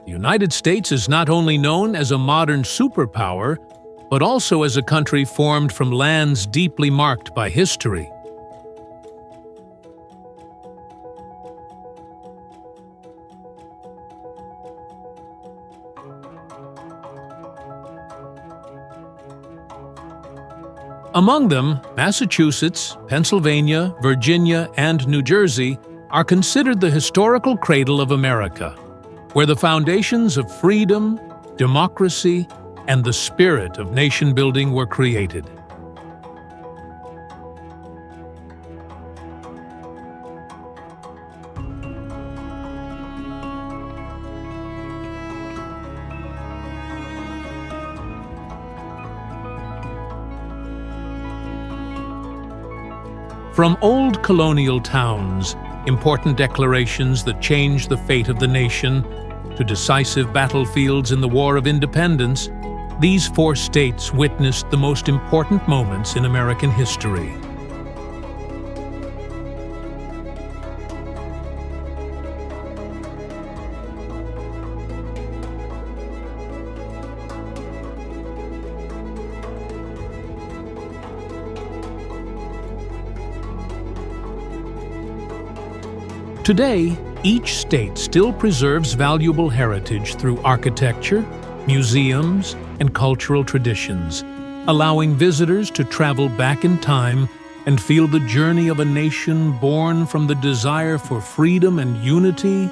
The United States is not only known as a modern superpower, but also as a country formed from lands deeply marked by history. Among them, Massachusetts, Pennsylvania, Virginia, and New Jersey are considered the historical cradle of America, where the foundations of freedom, democracy, and the spirit of nation-building were created. From old colonial towns, important declarations that changed the fate of the nation, to decisive battlefields in the War of Independence, these four states witnessed the most important moments in American history. Today, each state still preserves valuable heritage through architecture, museums, and cultural traditions, allowing visitors to travel back in time and feel the journey of a nation born from the desire for freedom and unity.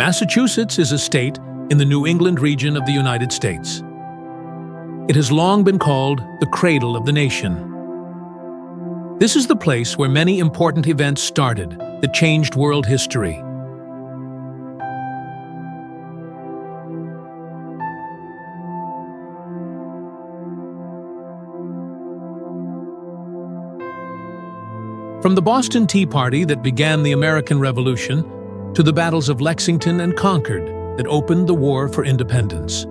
Massachusetts is a state in the New England region of the United States. It has long been called the cradle of the nation. This is the place where many important events started that changed world history. From the Boston Tea Party that began the American Revolution, to the battles of Lexington and Concord that opened the War for Independence.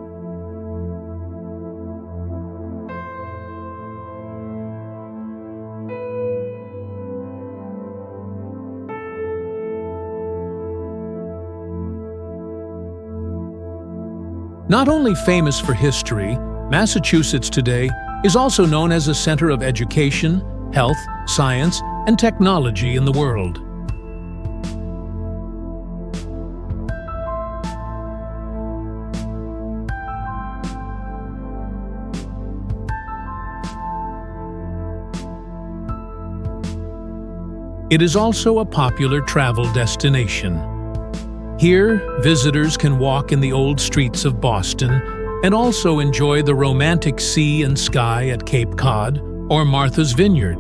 Not only famous for history, Massachusetts today is also known as a center of education, health, science, and technology in the world. It is also a popular travel destination. Here, visitors can walk in the old streets of Boston and also enjoy the romantic sea and sky at Cape Cod or Martha's Vineyard.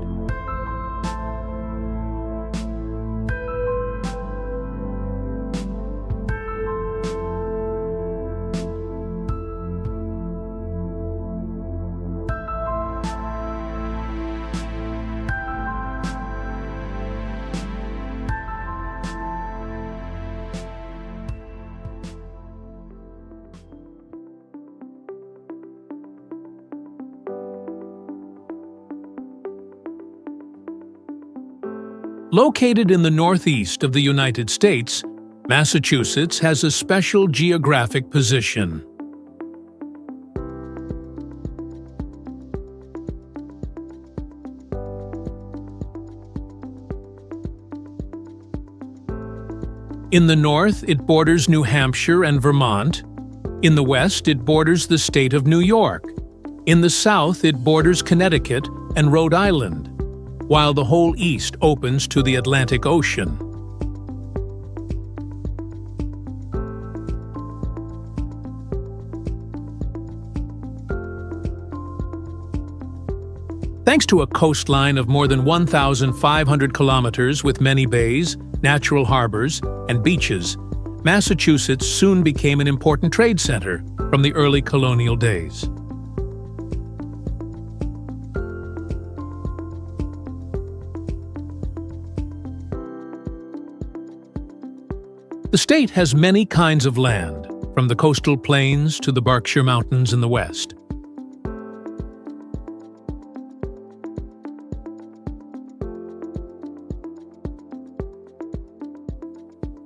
Located in the northeast of the United States, Massachusetts has a special geographic position. In the north, it borders New Hampshire and Vermont. In the west, it borders the state of New York. In the south, it borders Connecticut and Rhode Island, while the whole east opens to the Atlantic Ocean. Thanks to a coastline of more than 1,500 kilometers with many bays, natural harbors, and beaches, Massachusetts soon became an important trade center from the early colonial days. The state has many kinds of land, from the coastal plains to the Berkshire Mountains in the west.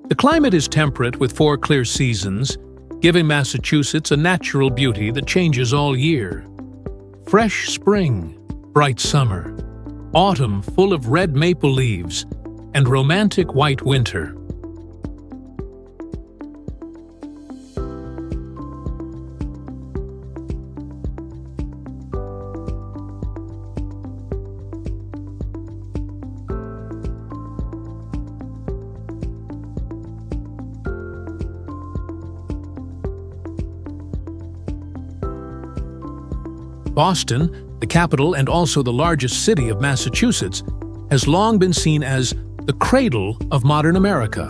The climate is temperate with 4 clear seasons, giving Massachusetts a natural beauty that changes all year. Fresh spring, bright summer, autumn full of red maple leaves, and romantic white winter. Boston, the capital and also the largest city of Massachusetts, has long been seen as the cradle of modern America.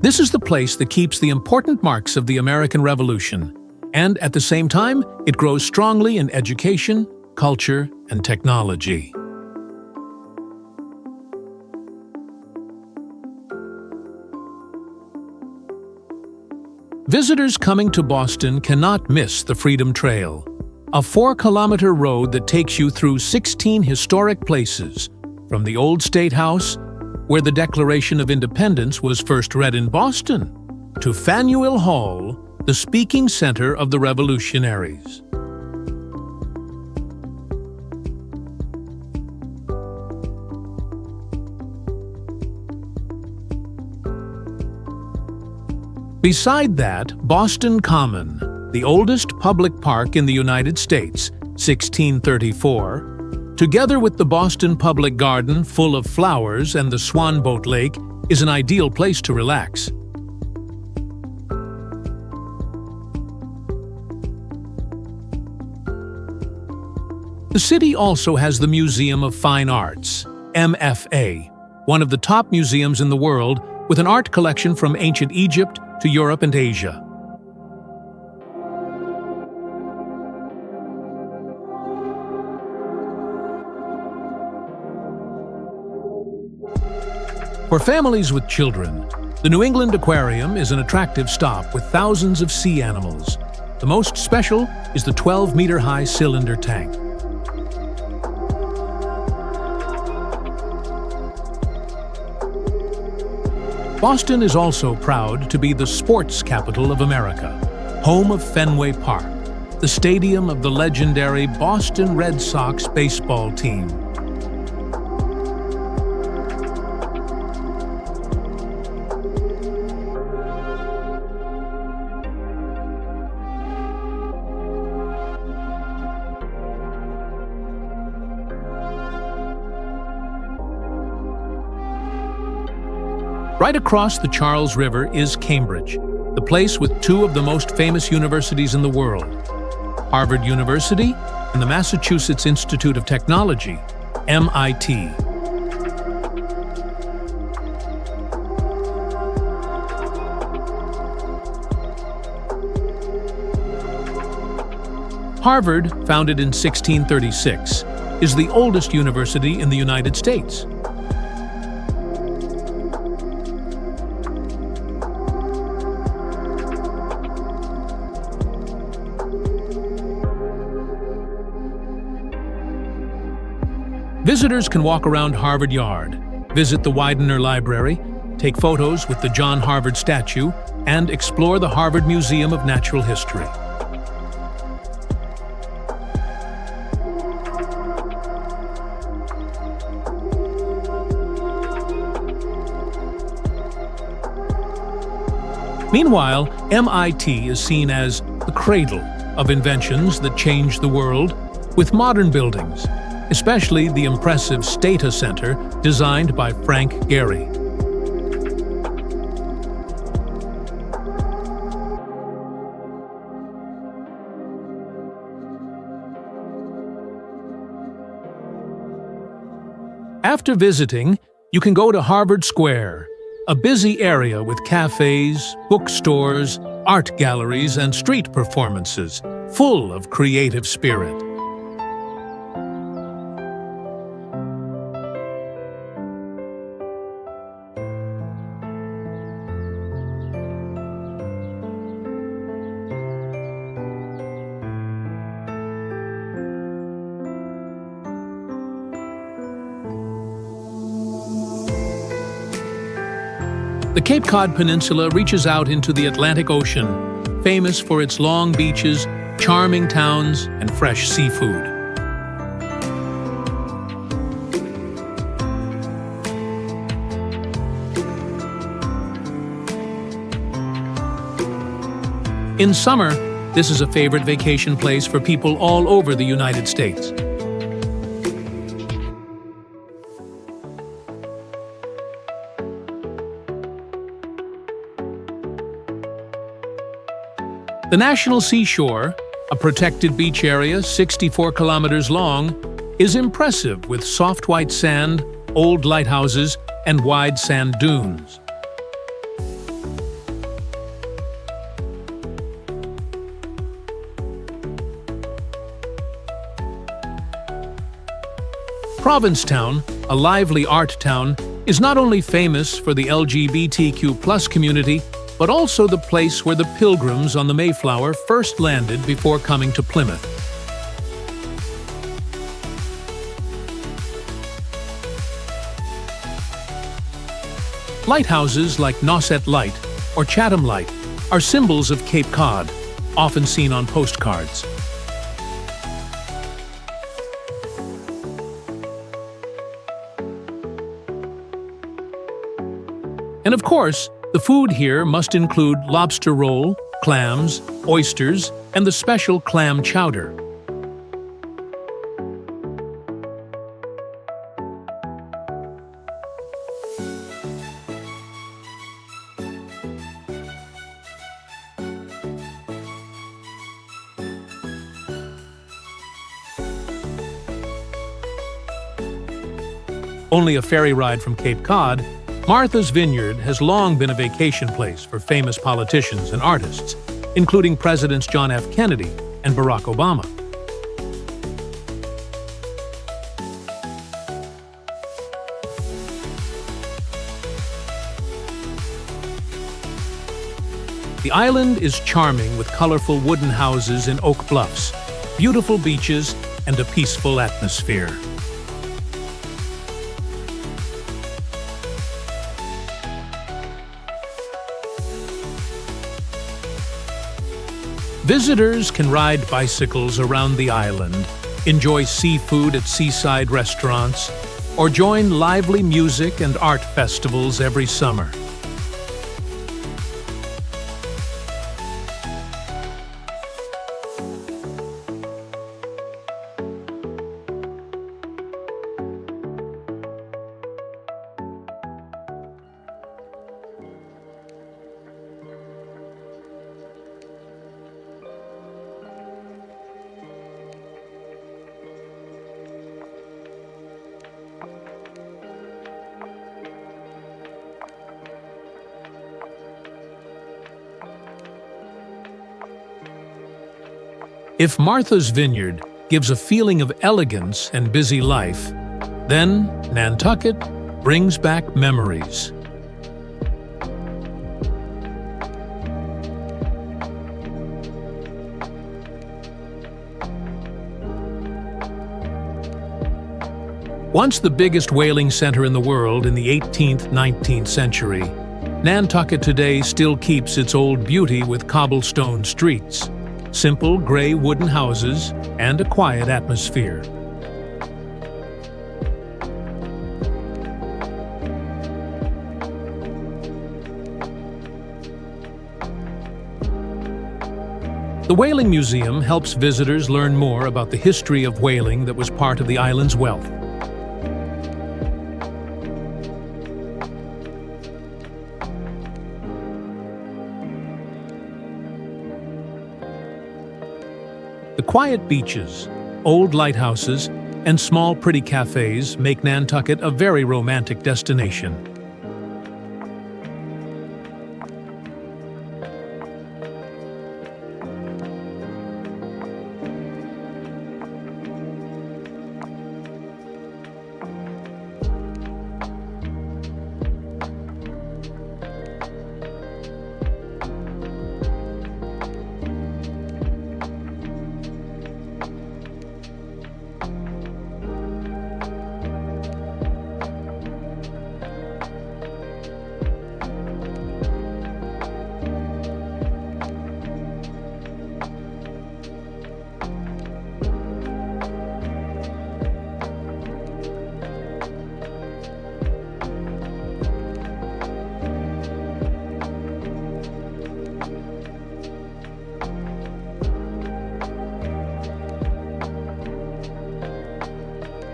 This is the place that keeps the important marks of the American Revolution, and at the same time, it grows strongly in education, culture, and technology. Visitors coming to Boston cannot miss the Freedom Trail, a 4-kilometer road that takes you through 16 historic places, from the old State House, where the Declaration of Independence was first read in Boston, to Faneuil Hall, the speaking center of the revolutionaries. Beside that, Boston Common, the oldest public park in the United States, 1634, together with the Boston Public Garden full of flowers and the Swanboat Lake, is an ideal place to relax. The city also has the Museum of Fine Arts, MFA, one of the top museums in the world, with an art collection from ancient Egypt to Europe and Asia. For families with children, the New England Aquarium is an attractive stop with thousands of sea animals. The most special is the 12-meter-high cylinder tank. Boston is also proud to be the sports capital of America, home of Fenway Park, the stadium of the legendary Boston Red Sox baseball team. Right across the Charles River is Cambridge, the place with 2 of the most famous universities in the world, Harvard University and the Massachusetts Institute of Technology, MIT. Harvard, founded in 1636, is the oldest university in the United States. Visitors can walk around Harvard Yard, visit the Widener Library, take photos with the John Harvard statue, and explore the Harvard Museum of Natural History. Meanwhile, MIT is seen as the cradle of inventions that changed the world, with modern buildings, especially the impressive Stata Center designed by Frank Gehry. After visiting, you can go to Harvard Square, a busy area with cafes, bookstores, art galleries, and street performances, full of creative spirit. The Cape Cod Peninsula reaches out into the Atlantic Ocean, famous for its long beaches, charming towns, and fresh seafood. In summer, this is a favorite vacation place for people all over the United States. The National Seashore, a protected beach area 64 kilometers long, is impressive with soft white sand, old lighthouses, and wide sand dunes. Provincetown, a lively art town, is not only famous for the LGBTQ+ community, but also the place where the Pilgrims on the Mayflower first landed before coming to Plymouth. Lighthouses like Nauset Light or Chatham Light are symbols of Cape Cod, often seen on postcards. And of course, the food here must include lobster roll, clams, oysters, and the special clam chowder. Only a ferry ride from Cape Cod, Martha's Vineyard has long been a vacation place for famous politicians and artists, including Presidents John F. Kennedy and Barack Obama. The island is charming with colorful wooden houses in Oak Bluffs, beautiful beaches, and a peaceful atmosphere. Visitors can ride bicycles around the island, enjoy seafood at seaside restaurants, or join lively music and art festivals every summer. If Martha's Vineyard gives a feeling of elegance and busy life, then Nantucket brings back memories. Once the biggest whaling center in the world in the 18th–19th century, Nantucket today still keeps its old beauty with cobblestone streets, simple gray wooden houses, and a quiet atmosphere. The Whaling Museum helps visitors learn more about the history of whaling that was part of the island's wealth. The quiet beaches, old lighthouses, and small pretty cafes make Nantucket a very romantic destination.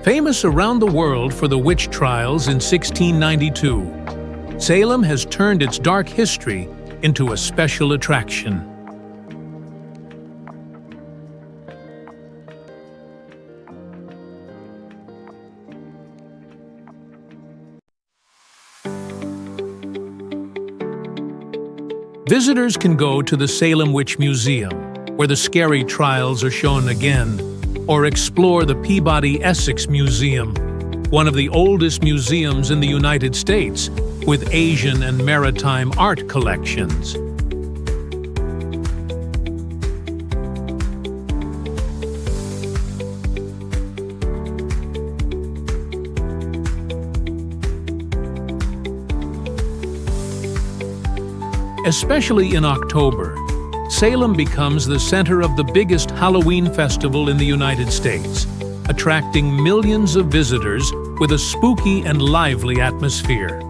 Famous around the world for the witch trials in 1692, Salem has turned its dark history into a special attraction. Visitors can go to the Salem Witch Museum, where the scary trials are shown again, or explore the Peabody Essex Museum, one of the oldest museums in the United States, with Asian and maritime art collections. Especially in October, Salem becomes the center of the biggest Halloween festival in the United States, attracting millions of visitors with a spooky and lively atmosphere.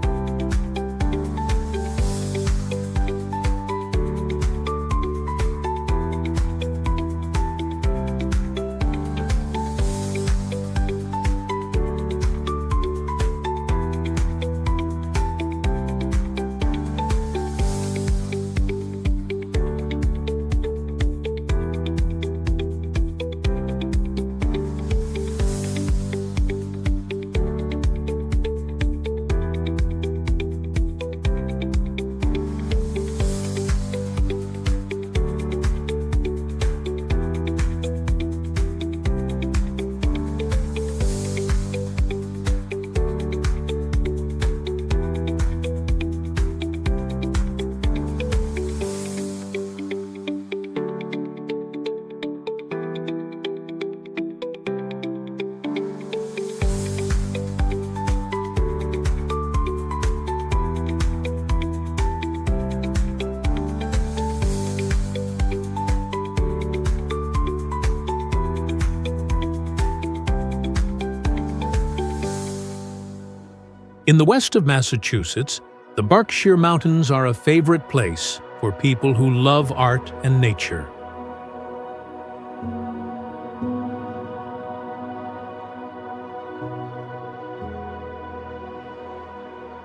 In the west of Massachusetts, the Berkshire Mountains are a favorite place for people who love art and nature.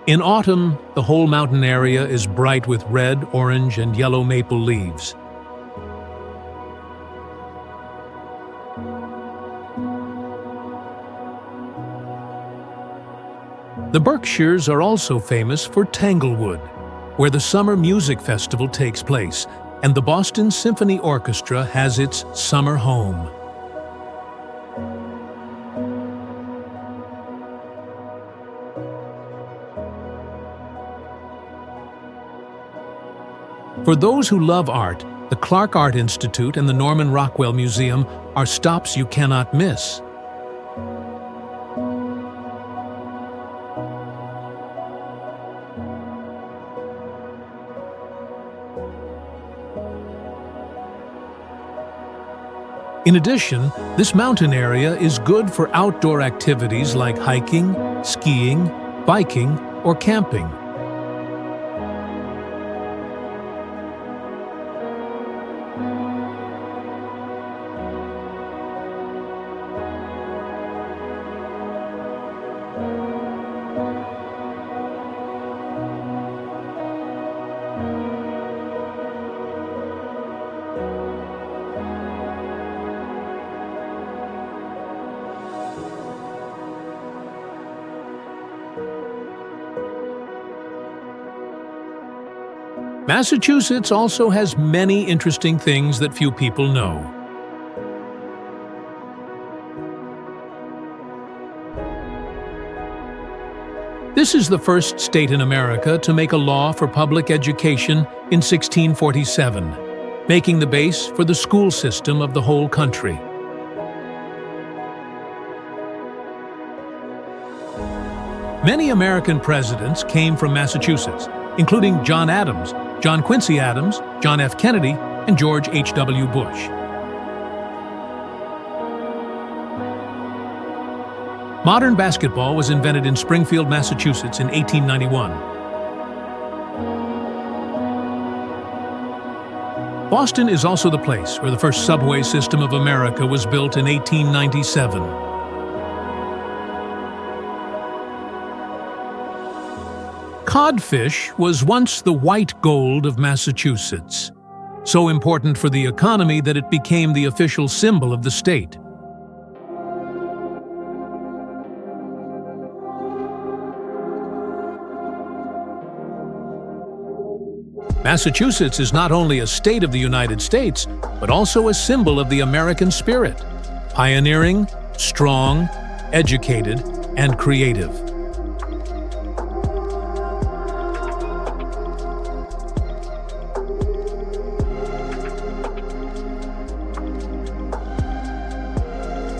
In autumn, the whole mountain area is bright with red, orange, and yellow maple leaves. The Berkshires are also famous for Tanglewood, where the Summer Music Festival takes place, and the Boston Symphony Orchestra has its summer home. For those who love art, the Clark Art Institute and the Norman Rockwell Museum are stops you cannot miss. In addition, this mountain area is good for outdoor activities like hiking, skiing, biking, or camping. Massachusetts also has many interesting things that few people know. This is the first state in America to make a law for public education in 1647, making the base for the school system of the whole country. Many American presidents came from Massachusetts, including John Adams, John Quincy Adams, John F. Kennedy, and George H.W. Bush. Modern basketball was invented in Springfield, Massachusetts in 1891. Boston is also the place where the first subway system of America was built in 1897. codfish was once the white gold of Massachusetts, so important for the economy that it became the official symbol of the state. Massachusetts is not only a state of the United States, but also a symbol of the American spirit: pioneering, strong, educated, and creative.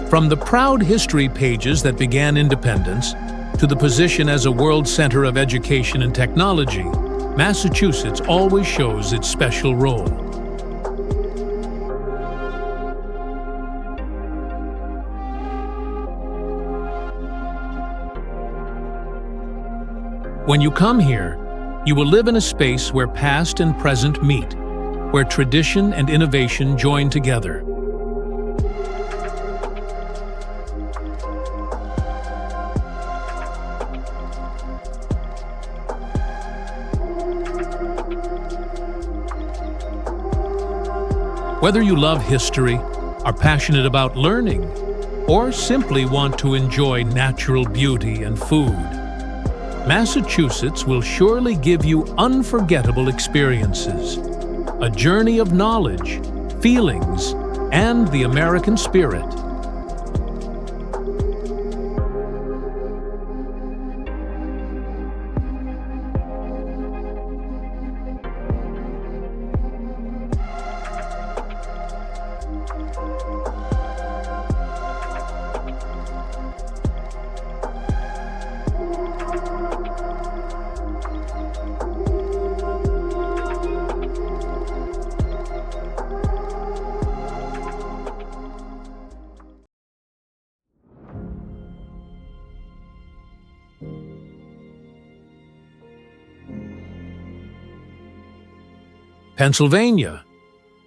From the proud history pages that began independence to the position as a world center of education and technology, Massachusetts always shows its special role. When you come here, you will live in a space where past and present meet, where tradition and innovation join together. Whether you love history, are passionate about learning, or simply want to enjoy natural beauty and food, Massachusetts will surely give you unforgettable experiences, a journey of knowledge, feelings, and the American spirit. Pennsylvania.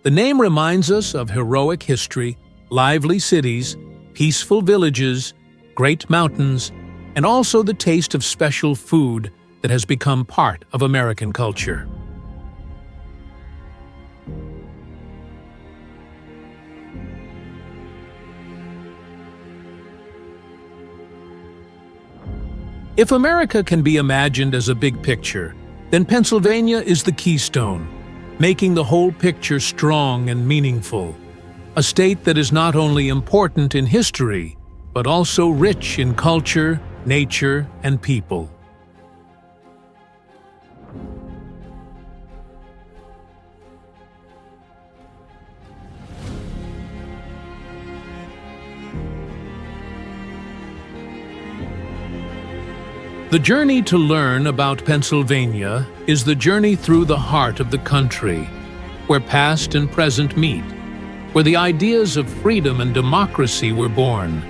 The name reminds us of heroic history, lively cities, peaceful villages, great mountains, and also the taste of special food that has become part of American culture. If America can be imagined as a big picture, then Pennsylvania is the keystone, making the whole picture strong and meaningful. A state that is not only important in history, but also rich in culture, nature, and people. The journey to learn about Pennsylvania is the journey through the heart of the country, where past and present meet, where the ideas of freedom and democracy were born,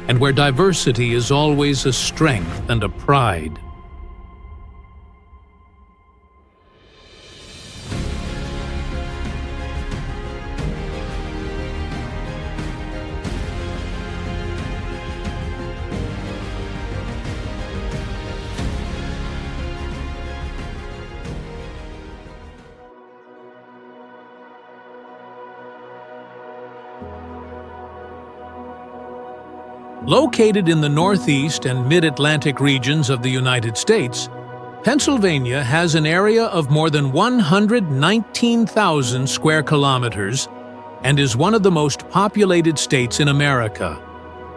and where diversity is always a strength and a pride. Located in the Northeast and Mid-Atlantic regions of the United States, Pennsylvania has an area of more than 119,000 square kilometers and is one of the most populated states in America,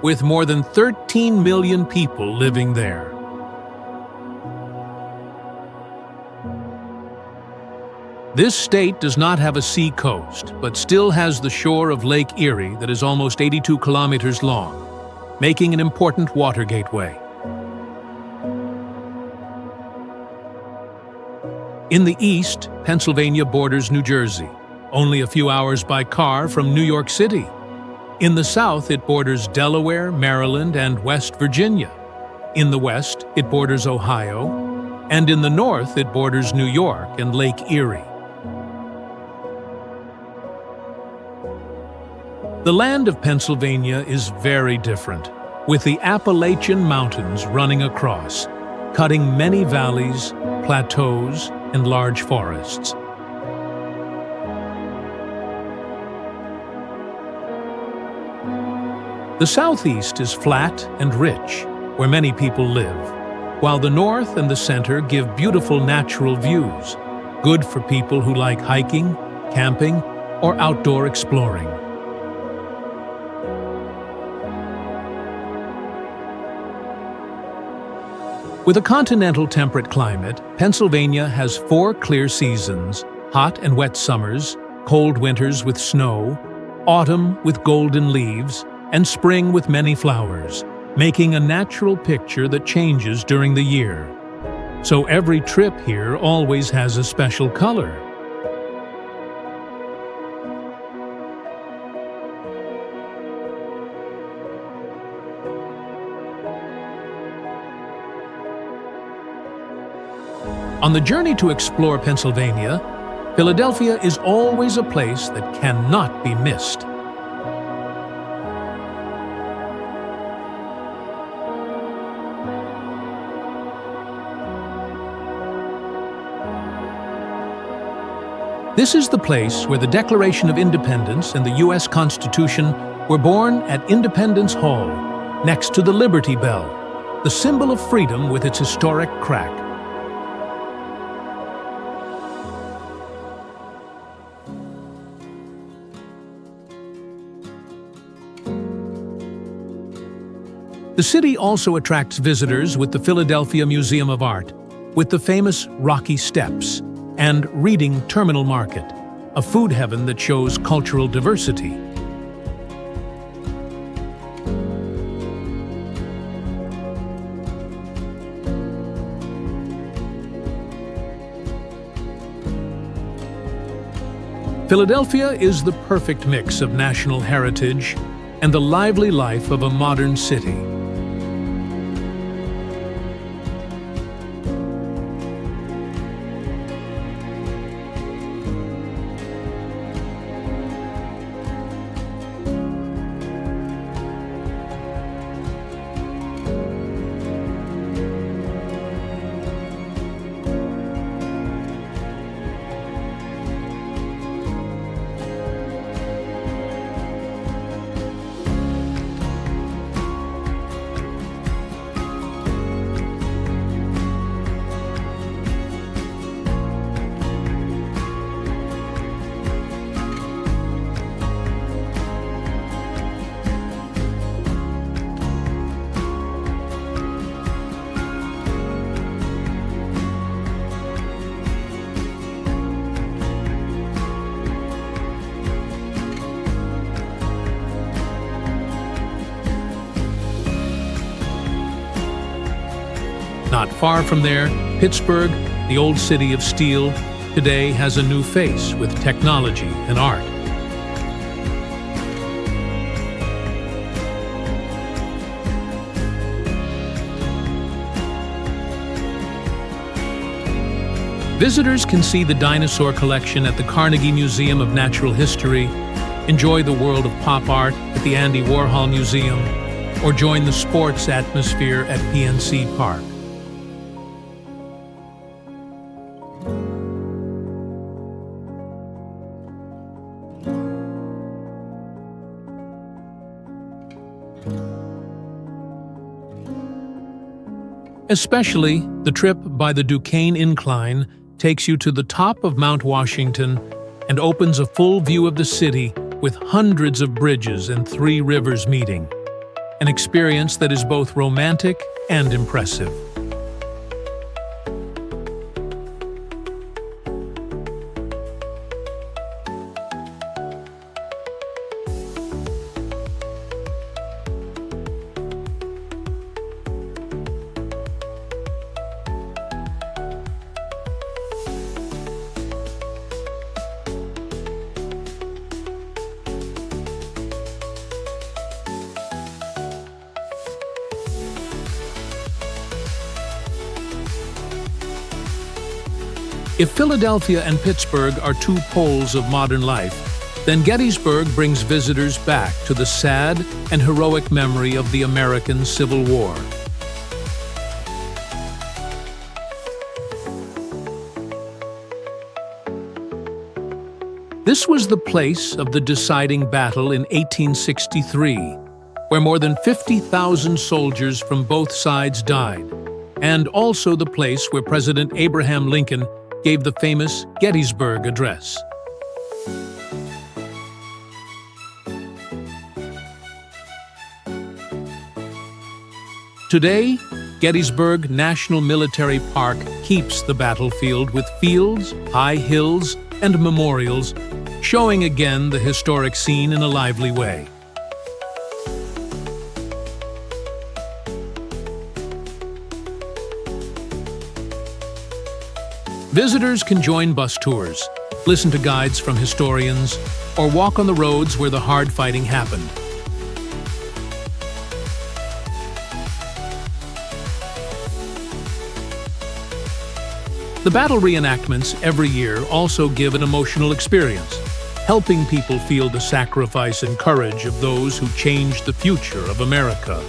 with more than 13 million people living there. This state does not have a sea coast, but still has the shore of Lake Erie that is almost 82 kilometers long, making an important water gateway. In the east, Pennsylvania borders New Jersey, only a few hours by car from New York City. In the south, it borders Delaware, Maryland, and West Virginia. In the west, it borders Ohio, and in the north, it borders New York and Lake Erie. The land of Pennsylvania is very different, with the Appalachian Mountains running across, cutting many valleys, plateaus, and large forests. The southeast is flat and rich, where many people live, while the north and the center give beautiful natural views, good for people who like hiking, camping, or outdoor exploring. With a continental temperate climate, Pennsylvania has 4 clear seasons: hot and wet summers, cold winters with snow, autumn with golden leaves, and spring with many flowers, making a natural picture that changes during the year. So every trip here always has a special color. On the journey to explore Pennsylvania, Philadelphia is always a place that cannot be missed. This is the place where the Declaration of Independence and the U.S. Constitution were born at Independence Hall, next to the Liberty Bell, the symbol of freedom with its historic crack. The city also attracts visitors with the Philadelphia Museum of Art, with the famous Rocky Steps, and Reading Terminal Market, a food heaven that shows cultural diversity. Philadelphia is the perfect mix of national heritage and the lively life of a modern city. Not far from there, Pittsburgh, the old city of steel, today has a new face with technology and art. Visitors can see the dinosaur collection at the Carnegie Museum of Natural History, enjoy the world of pop art at the Andy Warhol Museum, or join the sports atmosphere at PNC Park. Especially, the trip by the Duquesne Incline takes you to the top of Mount Washington and opens a full view of the city with hundreds of bridges and 3 rivers meeting. An experience that is both romantic and impressive. If Philadelphia and Pittsburgh are 2 poles of modern life, then Gettysburg brings visitors back to the sad and heroic memory of the American Civil War. This was the place of the deciding battle in 1863, where more than 50,000 soldiers from both sides died, and also the place where President Abraham Lincoln gave the famous Gettysburg Address. Today, Gettysburg National Military Park keeps the battlefield with fields, high hills, and memorials, showing again the historic scene in a lively way. Visitors can join bus tours, listen to guides from historians, or walk on the roads where the hard fighting happened. The battle reenactments every year also give an emotional experience, helping people feel the sacrifice and courage of those who changed the future of America.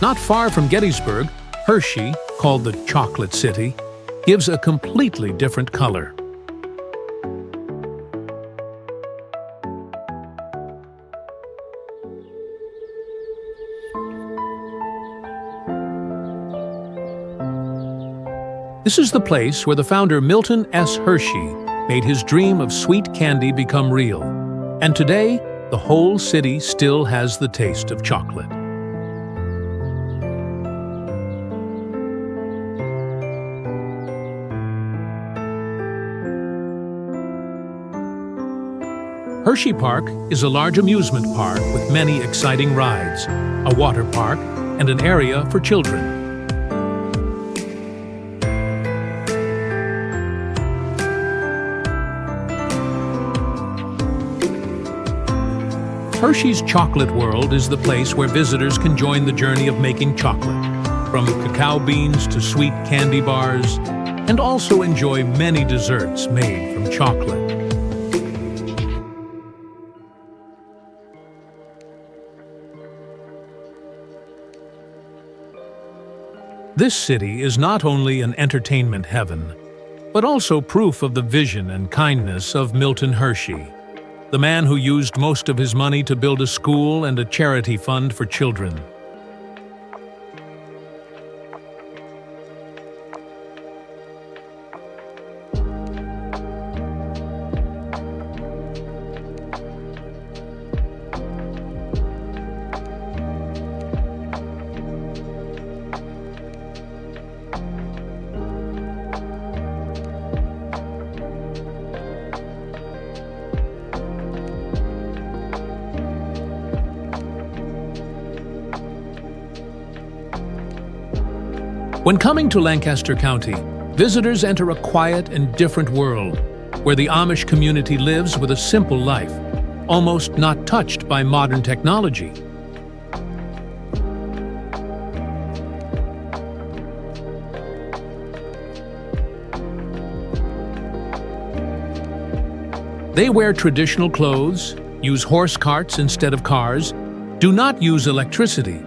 Not far from Gettysburg, Hershey, called the Chocolate City, gives a completely different color. This is the place where the founder Milton S. Hershey made his dream of sweet candy become real. And today, the whole city still has the taste of chocolate. Hershey Park is a large amusement park with many exciting rides, a water park, and an area for children. Hershey's Chocolate World is the place where visitors can join the journey of making chocolate, from cacao beans to sweet candy bars, and also enjoy many desserts made from chocolate. This city is not only an entertainment heaven, but also proof of the vision and kindness of Milton Hershey, the man who used most of his money to build a school and a charity fund for children. When coming to Lancaster County, visitors enter a quiet and different world, where the Amish community lives with a simple life, almost not touched by modern technology. They wear traditional clothes, use horse carts instead of cars, do not use electricity,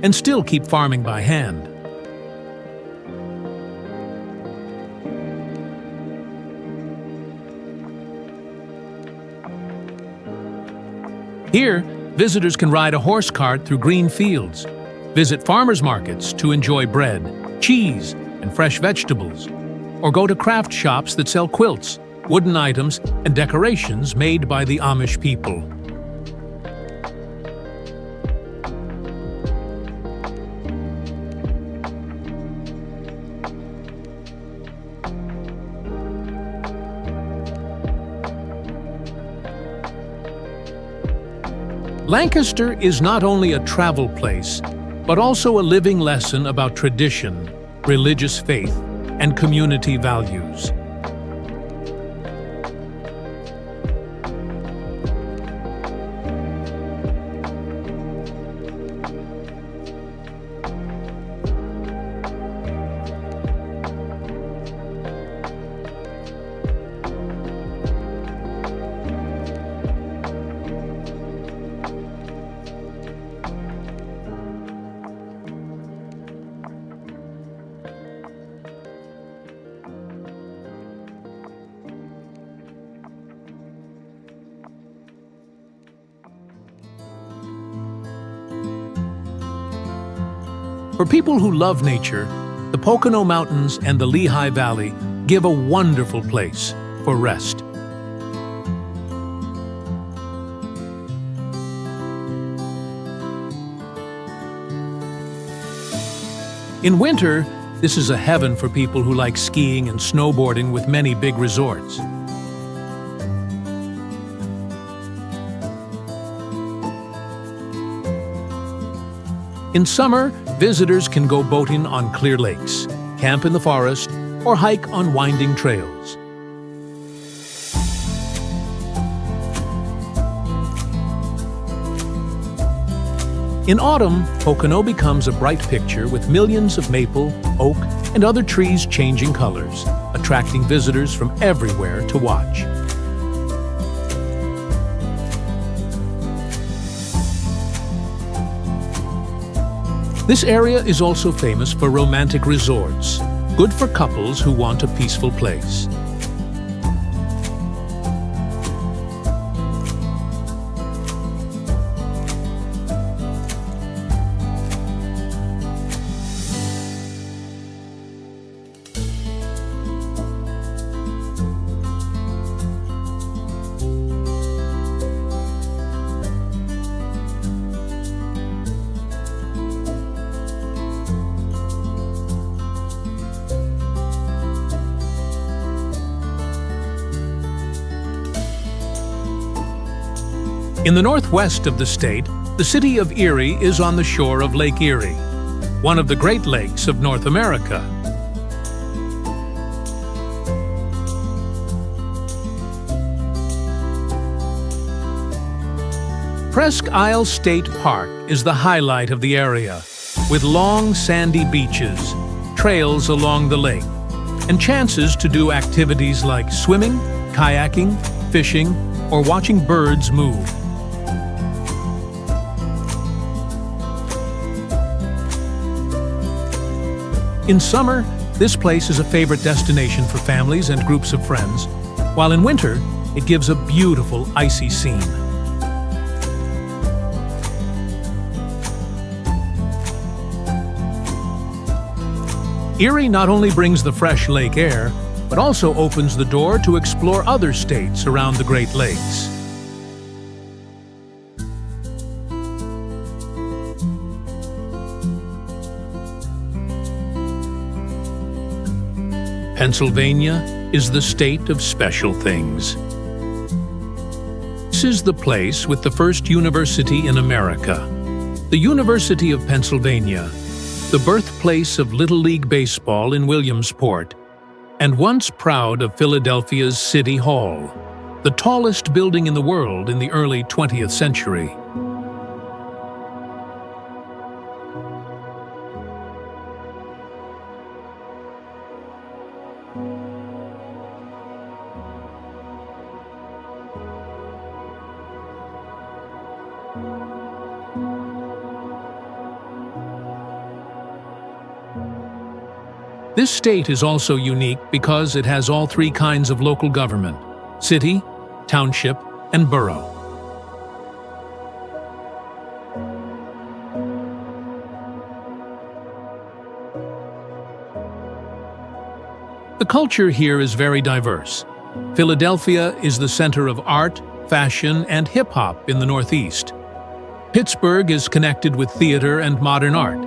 and still keep farming by hand. Here, visitors can ride a horse cart through green fields, visit farmers markets to enjoy bread, cheese, and fresh vegetables, or go to craft shops that sell quilts, wooden items, and decorations made by the Amish people. Lancaster is not only a travel place, but also a living lesson about tradition, religious faith, and community values. For people who love nature, the Pocono Mountains and the Lehigh Valley give a wonderful place for rest. In winter, this is a heaven for people who like skiing and snowboarding with many big resorts. In summer, visitors can go boating on clear lakes, camp in the forest, or hike on winding trails. In autumn, Pocono becomes a bright picture with millions of maple, oak, and other trees changing colors, attracting visitors from everywhere to watch. This area is also famous for romantic resorts, good for couples who want a peaceful place. In the northwest of the state, the city of Erie is on the shore of Lake Erie, one of the Great Lakes of North America. Presque Isle State Park is the highlight of the area, with long sandy beaches, trails along the lake, and chances to do activities like swimming, kayaking, fishing, or watching birds move. In summer, this place is a favorite destination for families and groups of friends, while in winter, it gives a beautiful icy scene. Erie not only brings the fresh lake air, but also opens the door to explore other states around the Great Lakes. Pennsylvania is the state of special things. This is the place with the first university in America, the University of Pennsylvania, the birthplace of Little League Baseball in Williamsport, and once proud of Philadelphia's City Hall, the tallest building in the world in the early 20th century. This state is also unique because it has all three kinds of local government: city, township, and borough. The culture here is very diverse. Philadelphia is the center of art, fashion, and hip-hop in the Northeast. Pittsburgh is connected with theater and modern art.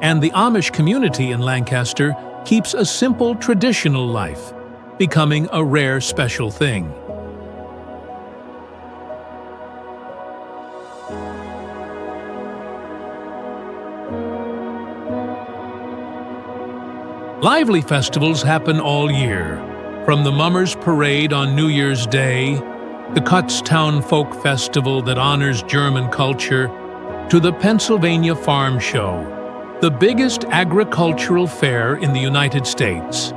And the Amish community in Lancaster keeps a simple, traditional life, becoming a rare, special thing. Lively festivals happen all year, from the Mummers Parade on New Year's Day, the Kutztown Folk Festival that honors German culture, to the Pennsylvania Farm Show, the biggest agricultural fair in the United States.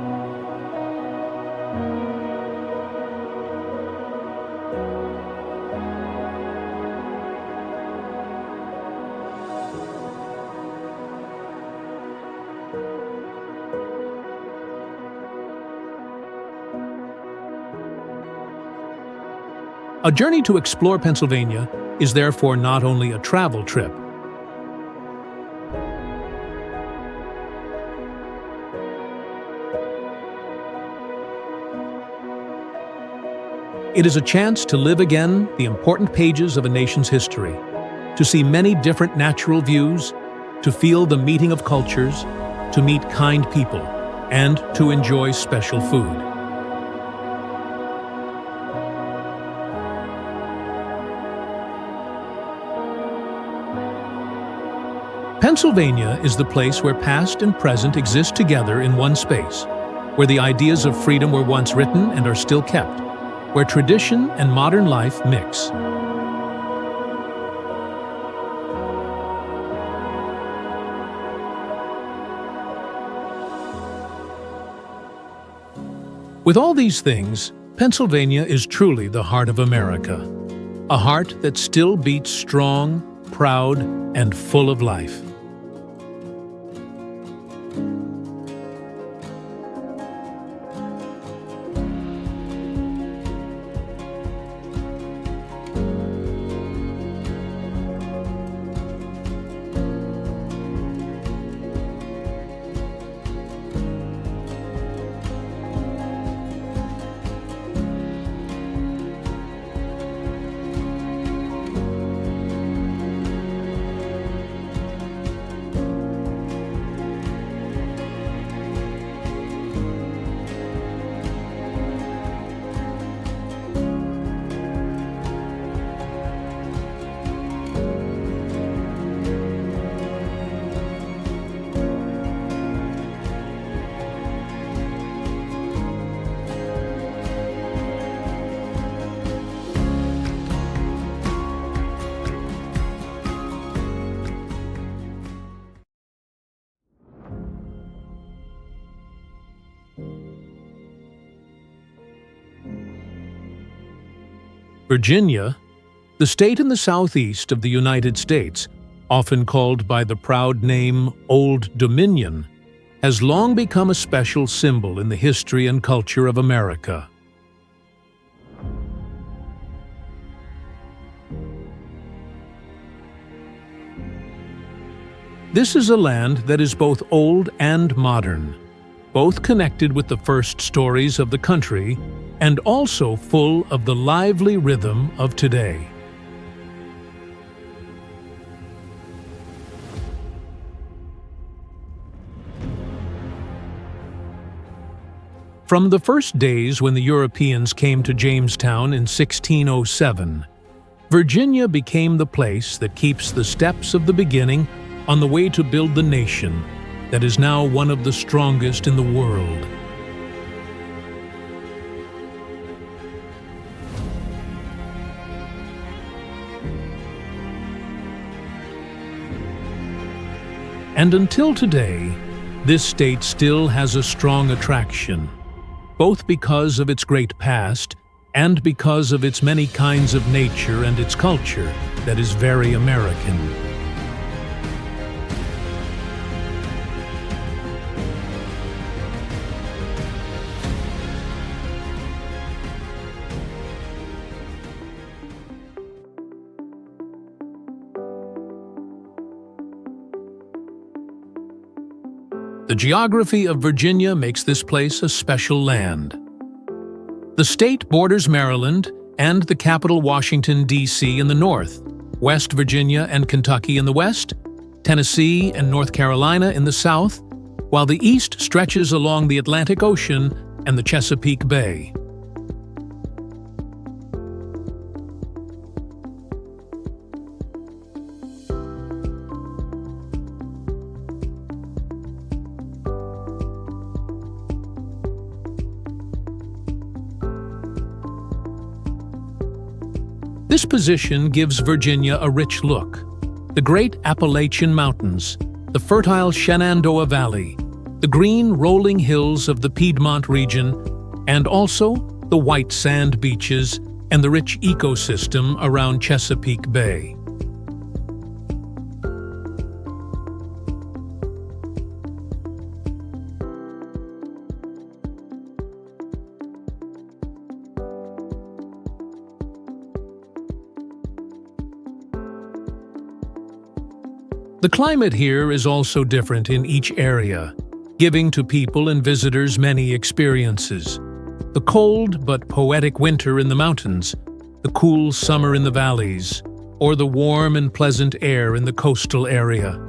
A journey to explore Pennsylvania is therefore not only a travel trip. It is a chance to live again the important pages of a nation's history, to see many different natural views, to feel the meeting of cultures, to meet kind people, and to enjoy special food. Pennsylvania is the place where past and present exist together in one space, where the ideas of freedom were once written and are still kept, where tradition and modern life mix. With all these things, Pennsylvania is truly the heart of America, a heart that still beats strong, proud, and full of life. Virginia, the state in the southeast of the United States, often called by the proud name Old Dominion, has long become a special symbol in the history and culture of America. This is a land that is both old and modern, both connected with the first stories of the country and also full of the lively rhythm of today. From the first days when the Europeans came to Jamestown in 1607, Virginia became the place that keeps the steps of the beginning on the way to build the nation that is now one of the strongest in the world. And until today, this state still has a strong attraction, both because of its great past and because of its many kinds of nature and its culture that is very American. The geography of Virginia makes this place a special land. The state borders Maryland and the capital Washington, D.C. in the north, West Virginia and Kentucky in the west, Tennessee and North Carolina in the south, while the east stretches along the Atlantic Ocean and the Chesapeake Bay. This position gives Virginia a rich look. The great Appalachian Mountains, the fertile Shenandoah Valley, the green rolling hills of the Piedmont region, and also the white sand beaches and the rich ecosystem around Chesapeake Bay. The climate here is also different in each area, giving to people and visitors many experiences. The cold but poetic winter in the mountains, the cool summer in the valleys, or the warm and pleasant air in the coastal area.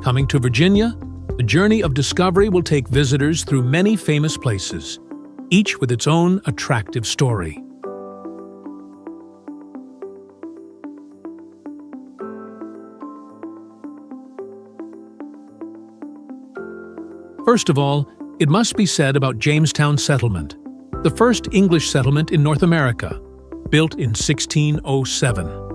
Coming to Virginia, the journey of discovery will take visitors through many famous places, each with its own attractive story. First of all, it must be said about Jamestown Settlement, the first English settlement in North America, built in 1607.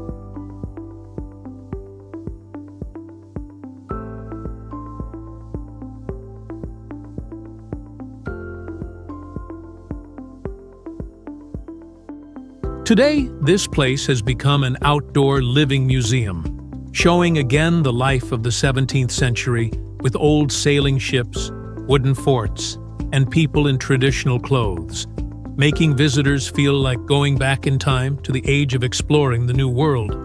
Today, this place has become an outdoor living museum, showing again the life of the 17th century with old sailing ships, wooden forts, and people in traditional clothes, making visitors feel like going back in time to the age of exploring the New World.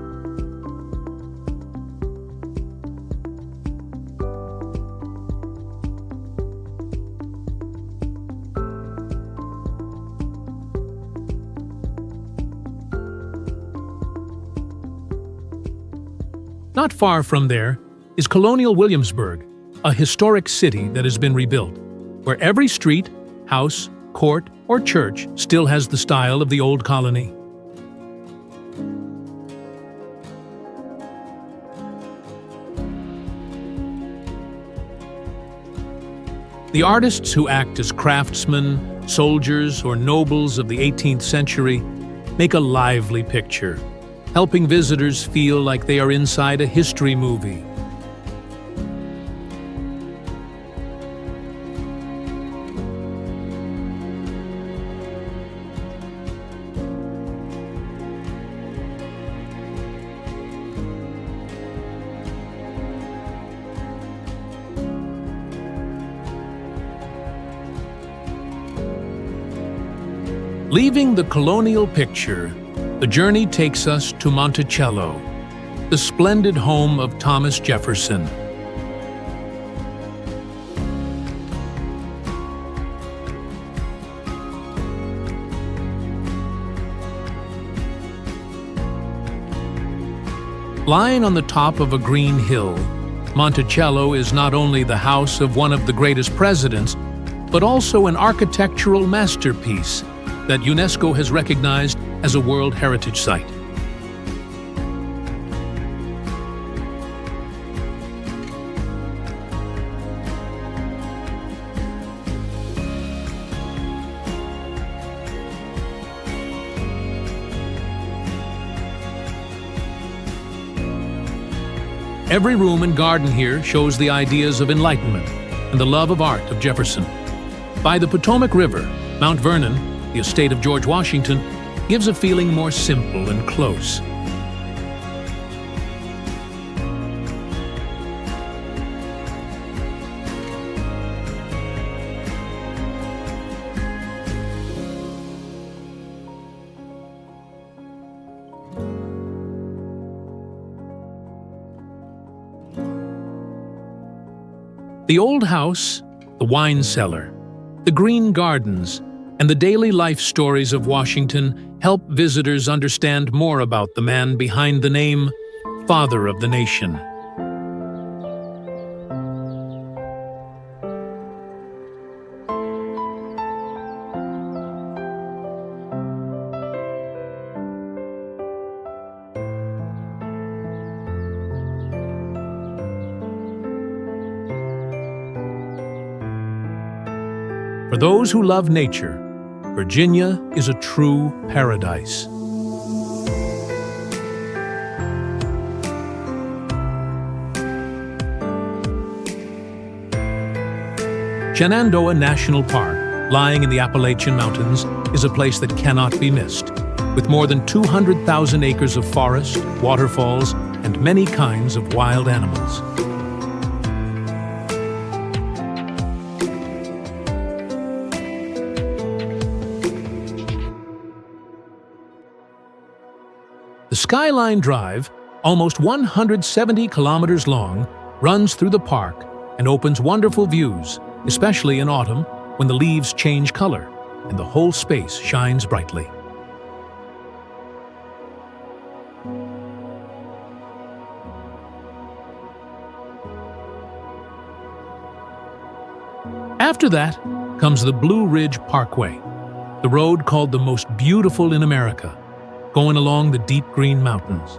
Not far from there is colonial Williamsburg, a historic city that has been rebuilt, where every street, house, court, or church still has the style of the old colony. The artists who act as craftsmen, soldiers, or nobles of the 18th century make a lively picture, helping visitors feel like they are inside a history movie. Leaving the colonial picture, the journey takes us to Monticello, the splendid home of Thomas Jefferson. Lying on the top of a green hill, Monticello is not only the house of one of the greatest presidents, but also an architectural masterpiece that UNESCO has recognized as a World Heritage Site. Every room and garden here shows the ideas of enlightenment and the love of art of Jefferson. By the Potomac River, Mount Vernon, the estate of George Washington, gives a feeling more simple and close. The old house, the wine cellar, the green gardens, and the daily life stories of Washington help visitors understand more about the man behind the name Father of the Nation. For those who love nature, Virginia is a true paradise. Shenandoah National Park, lying in the Appalachian Mountains, is a place that cannot be missed, with more than 200,000 acres of forest, waterfalls, and many kinds of wild animals. The Skyline Drive, almost 170 kilometers long, runs through the park and opens wonderful views, especially in autumn when the leaves change color and the whole space shines brightly. After that comes the Blue Ridge Parkway, the road called the most beautiful in America, going along the deep green mountains.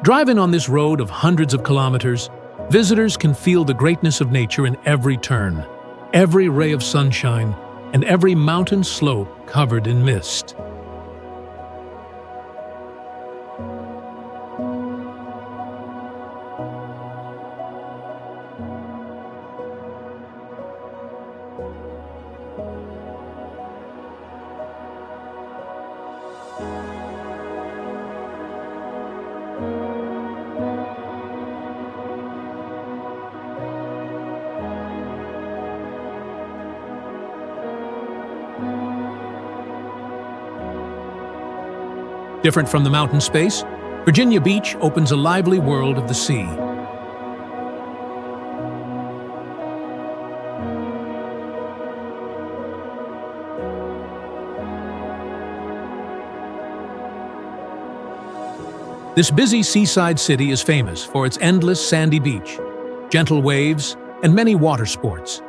Driving on this road of hundreds of kilometers, visitors can feel the greatness of nature in every turn, every ray of sunshine, and every mountain slope covered in mist. Different from the mountain space, Virginia Beach opens a lively world of the sea. This busy seaside city is famous for its endless sandy beach, gentle waves, and many water sports.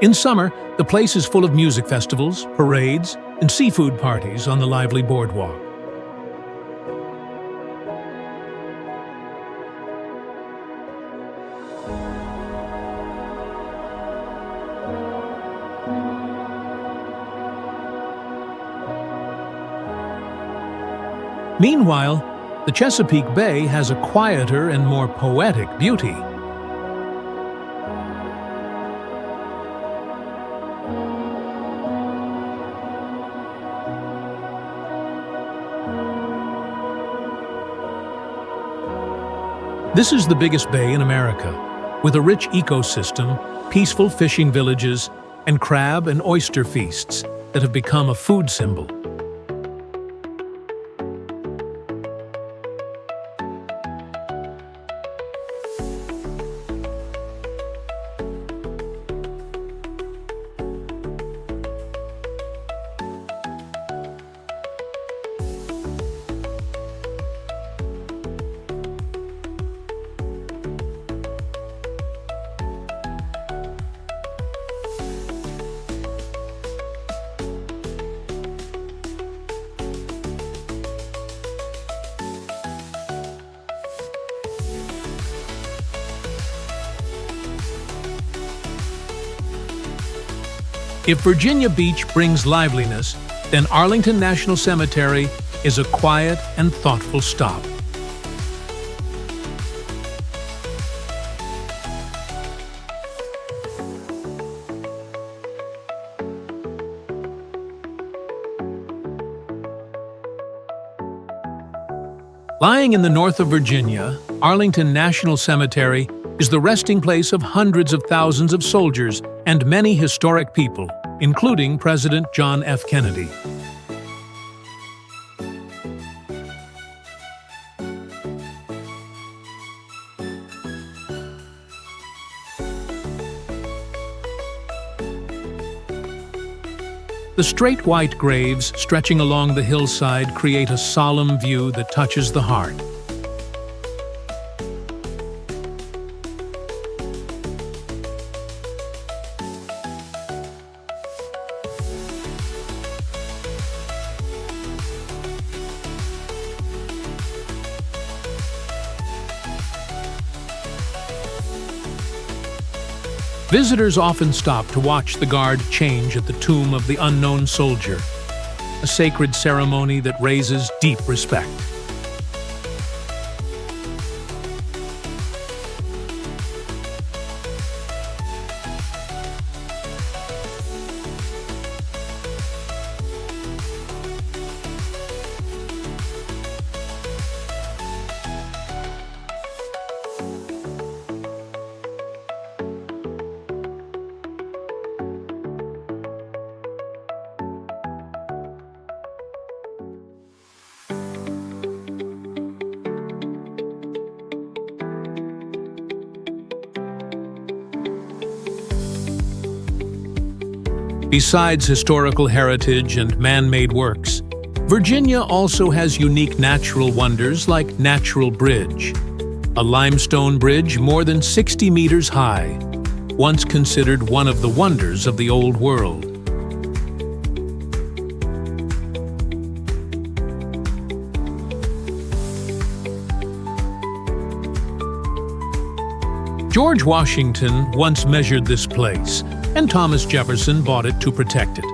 In summer, the place is full of music festivals, parades, and seafood parties on the lively boardwalk. Meanwhile, the Chesapeake Bay has a quieter and more poetic beauty. This is the biggest bay in America, with a rich ecosystem, peaceful fishing villages, and crab and oyster feasts that have become a food symbol. If Virginia Beach brings liveliness, then Arlington National Cemetery is a quiet and thoughtful stop. Lying in the north of Virginia, Arlington National Cemetery is the resting place of hundreds of thousands of soldiers and many historic people, including President John F. Kennedy. The straight white graves stretching along the hillside create a solemn view that touches the heart. Visitors often stop to watch the guard change at the tomb of the unknown soldier, a sacred ceremony that raises deep respect. Besides historical heritage and man-made works, Virginia also has unique natural wonders like Natural Bridge, a limestone bridge more than 60 meters high, once considered one of the wonders of the Old World. George Washington once measured this place, and Thomas Jefferson bought it to protect it.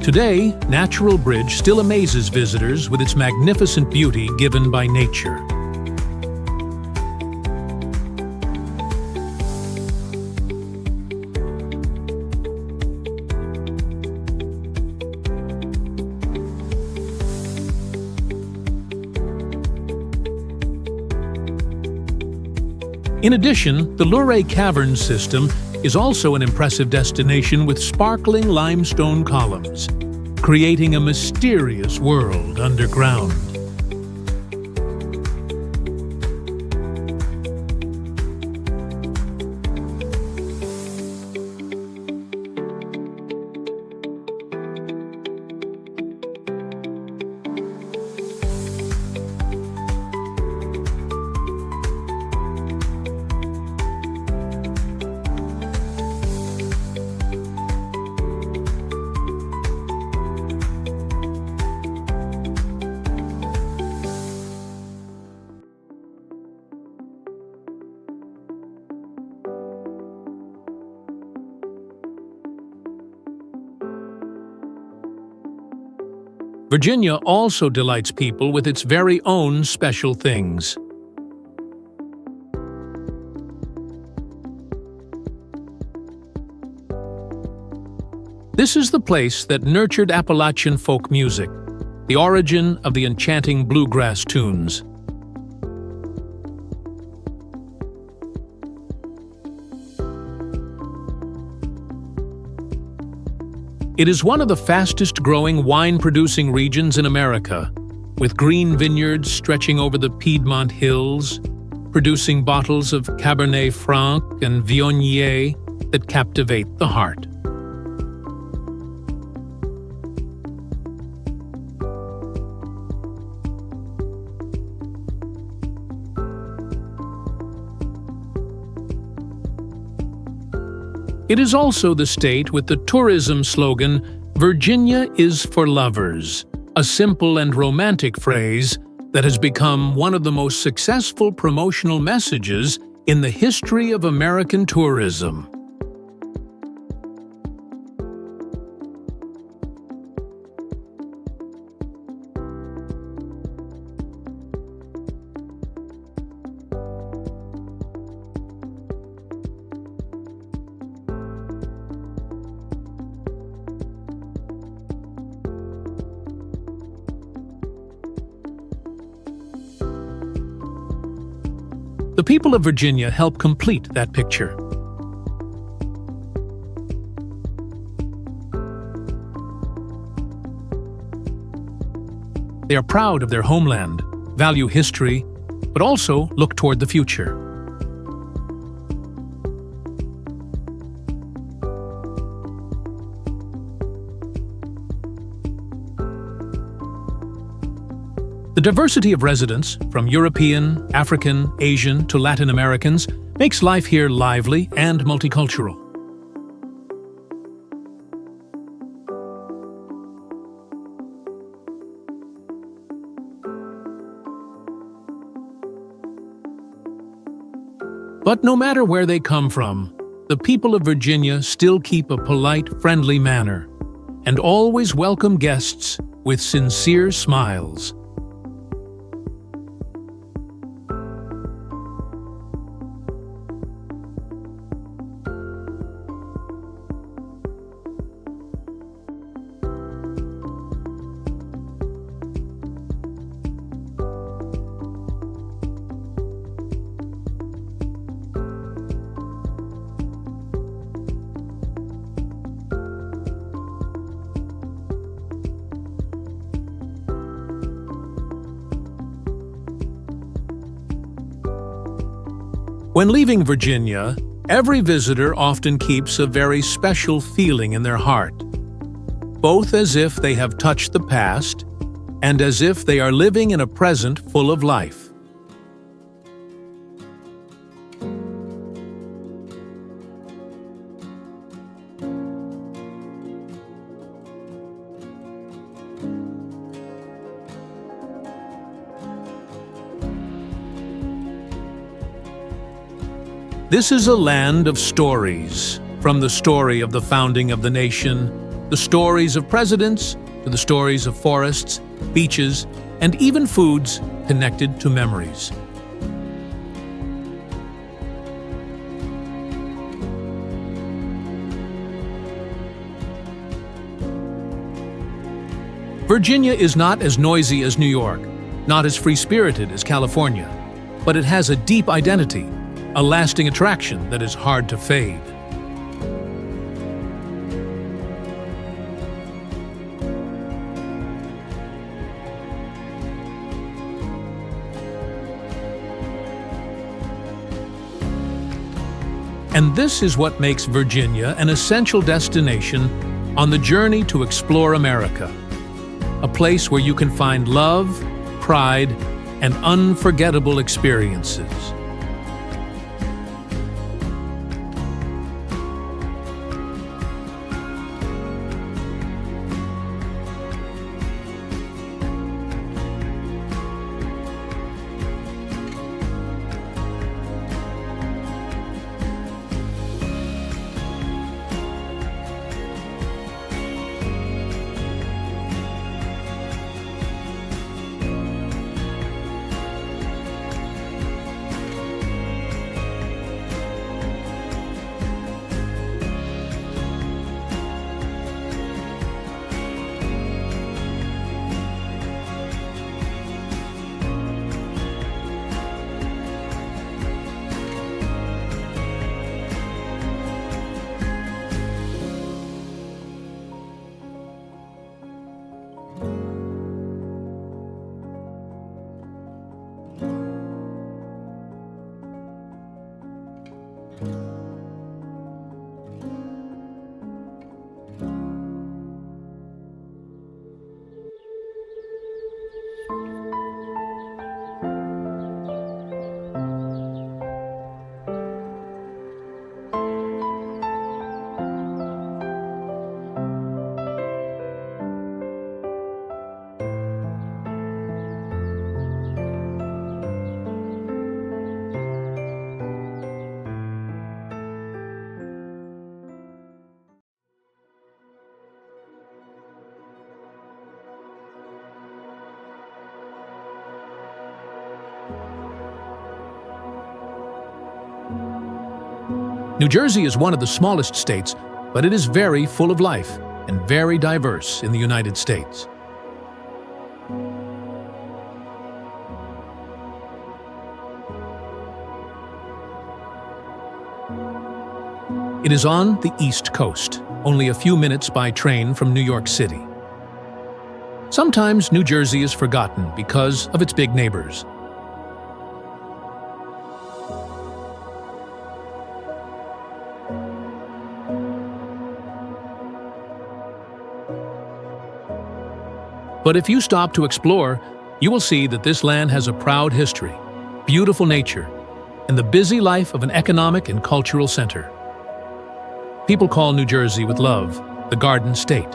Today, Natural Bridge still amazes visitors with its magnificent beauty given by nature. In addition, the Luray Cavern system is also an impressive destination with sparkling limestone columns, creating a mysterious world underground. Virginia also delights people with its very own special things. This is the place that nurtured Appalachian folk music, the origin of the enchanting bluegrass tunes. It is one of the fastest-growing wine-producing regions in America, with green vineyards stretching over the Piedmont Hills, producing bottles of Cabernet Franc and Viognier that captivate the heart. It is also the state with the tourism slogan, "Virginia is for lovers," a simple and romantic phrase that has become one of the most successful promotional messages in the history of American tourism. The people of Virginia help complete that picture. They are proud of their homeland, value history, but also look toward the future. The diversity of residents, from European, African, Asian to Latin Americans, makes life here lively and multicultural. But no matter where they come from, the people of Virginia still keep a polite, friendly manner and always welcome guests with sincere smiles. When leaving Virginia, every visitor often keeps a very special feeling in their heart, both as if they have touched the past and as if they are living in a present full of life. This is a land of stories, from the story of the founding of the nation, the stories of presidents, to the stories of forests, beaches, and even foods connected to memories. Virginia is not as noisy as New York, not as free-spirited as California, but it has a deep identity, a lasting attraction that is hard to fade. And this is what makes Virginia an essential destination on the journey to explore America. A place where you can find love, pride, and unforgettable experiences. New Jersey is one of the smallest states, but it is very full of life and very diverse in the United States. It is on the East Coast, only a few minutes by train from New York City. Sometimes New Jersey is forgotten because of its big neighbors. But if you stop to explore, you will see that this land has a proud history, beautiful nature, and the busy life of an economic and cultural center. People call New Jersey with love the Garden State.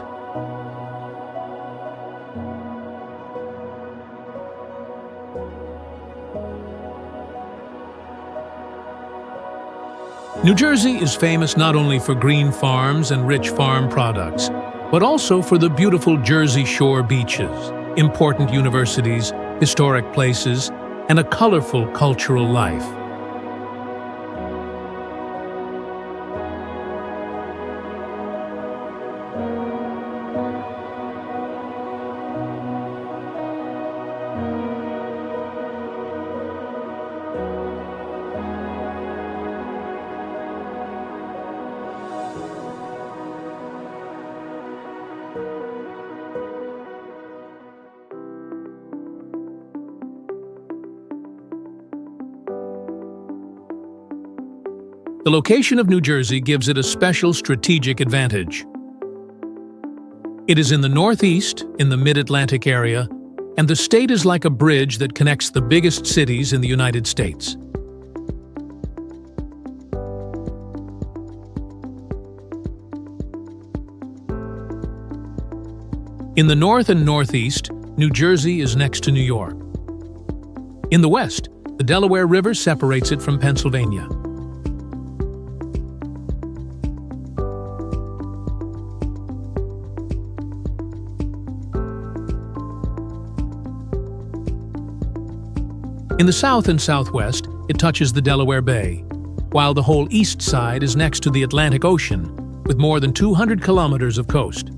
New Jersey is famous not only for green farms and rich farm products, but also for the beautiful Jersey Shore beaches, important universities, historic places, and a colorful cultural life. The location of New Jersey gives it a special strategic advantage. It is in the northeast, in the mid-Atlantic area, and the state is like a bridge that connects the biggest cities in the United States. In the north and northeast, New Jersey is next to New York. In the west, the Delaware River separates it from Pennsylvania. In the south and southwest, it touches the Delaware Bay, while the whole east side is next to the Atlantic Ocean, with more than 200 kilometers of coast.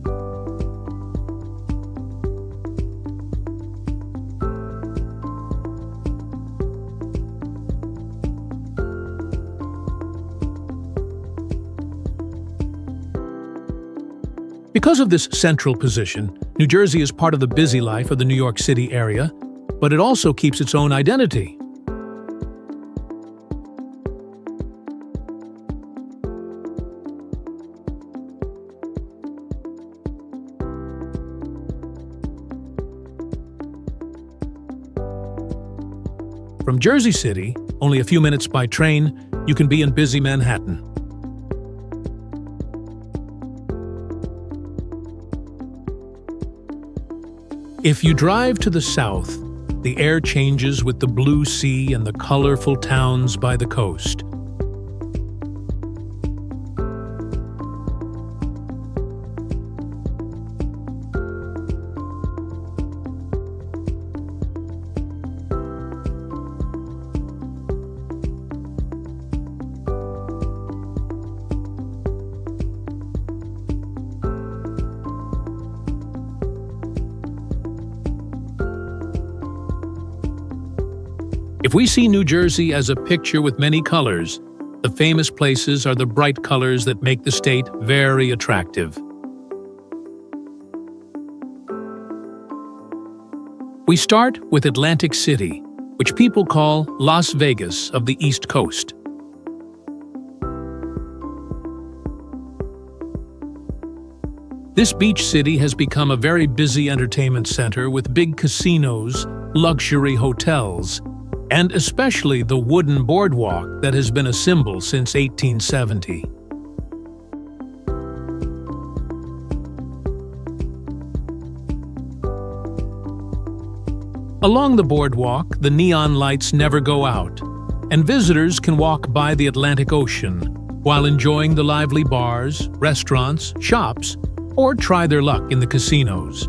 Because of this central position, New Jersey is part of the busy life of the New York City area, but it also keeps its own identity. From Jersey City, only a few minutes by train, you can be in busy Manhattan. If you drive to the south, the air changes with the blue sea and the colorful towns by the coast. If we see New Jersey as a picture with many colors, the famous places are the bright colors that make the state very attractive. We start with Atlantic City, which people call Las Vegas of the East Coast. This beach city has become a very busy entertainment center with big casinos, luxury hotels, and especially the wooden boardwalk that has been a symbol since 1870. Along the boardwalk, the neon lights never go out, and visitors can walk by the Atlantic Ocean while enjoying the lively bars, restaurants, shops, or try their luck in the casinos.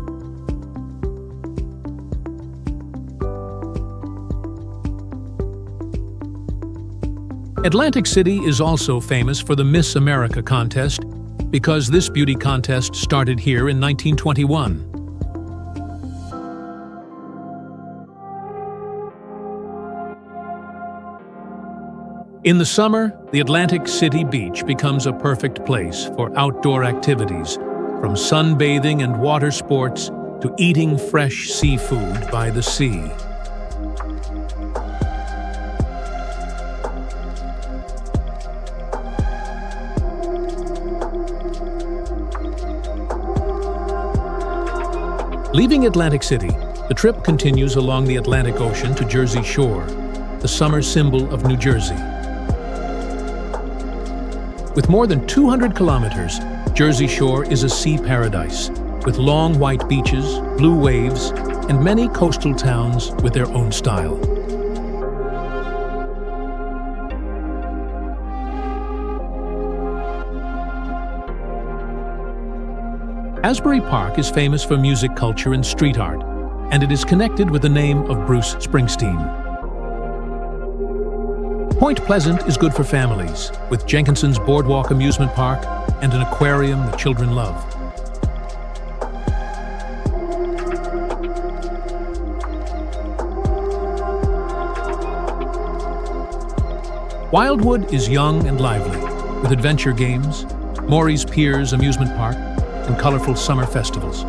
Atlantic City is also famous for the Miss America contest because this beauty contest started here in 1921. In the summer, the Atlantic City beach becomes a perfect place for outdoor activities, from sunbathing and water sports to eating fresh seafood by the sea. Leaving Atlantic City, the trip continues along the Atlantic Ocean to Jersey Shore, the summer symbol of New Jersey. With more than 200 kilometers, Jersey Shore is a sea paradise, with long white beaches, blue waves, and many coastal towns with their own style. Asbury Park is famous for music culture and street art, and it is connected with the name of Bruce Springsteen. Point Pleasant is good for families, with Jenkinson's Boardwalk Amusement Park and an aquarium that children love. Wildwood is young and lively, with adventure games, Maury's Piers Amusement Park, and colorful summer festivals.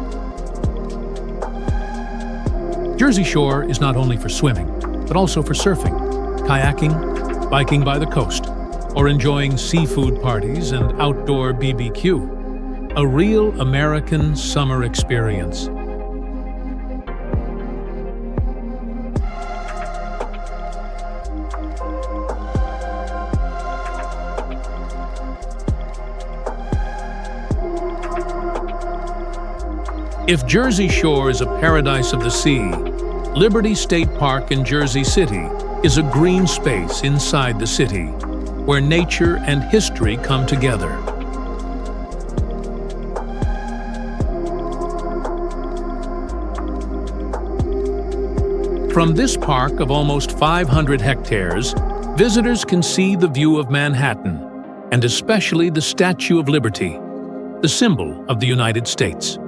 Jersey Shore is not only for swimming, but also for surfing, kayaking, biking by the coast, or enjoying seafood parties and outdoor BBQ. A real American summer experience. If Jersey Shore is a paradise of the sea, Liberty State Park in Jersey City is a green space inside the city, where nature and history come together. From this park of almost 500 hectares, visitors can see the view of Manhattan, and especially the Statue of Liberty, the symbol of the United States.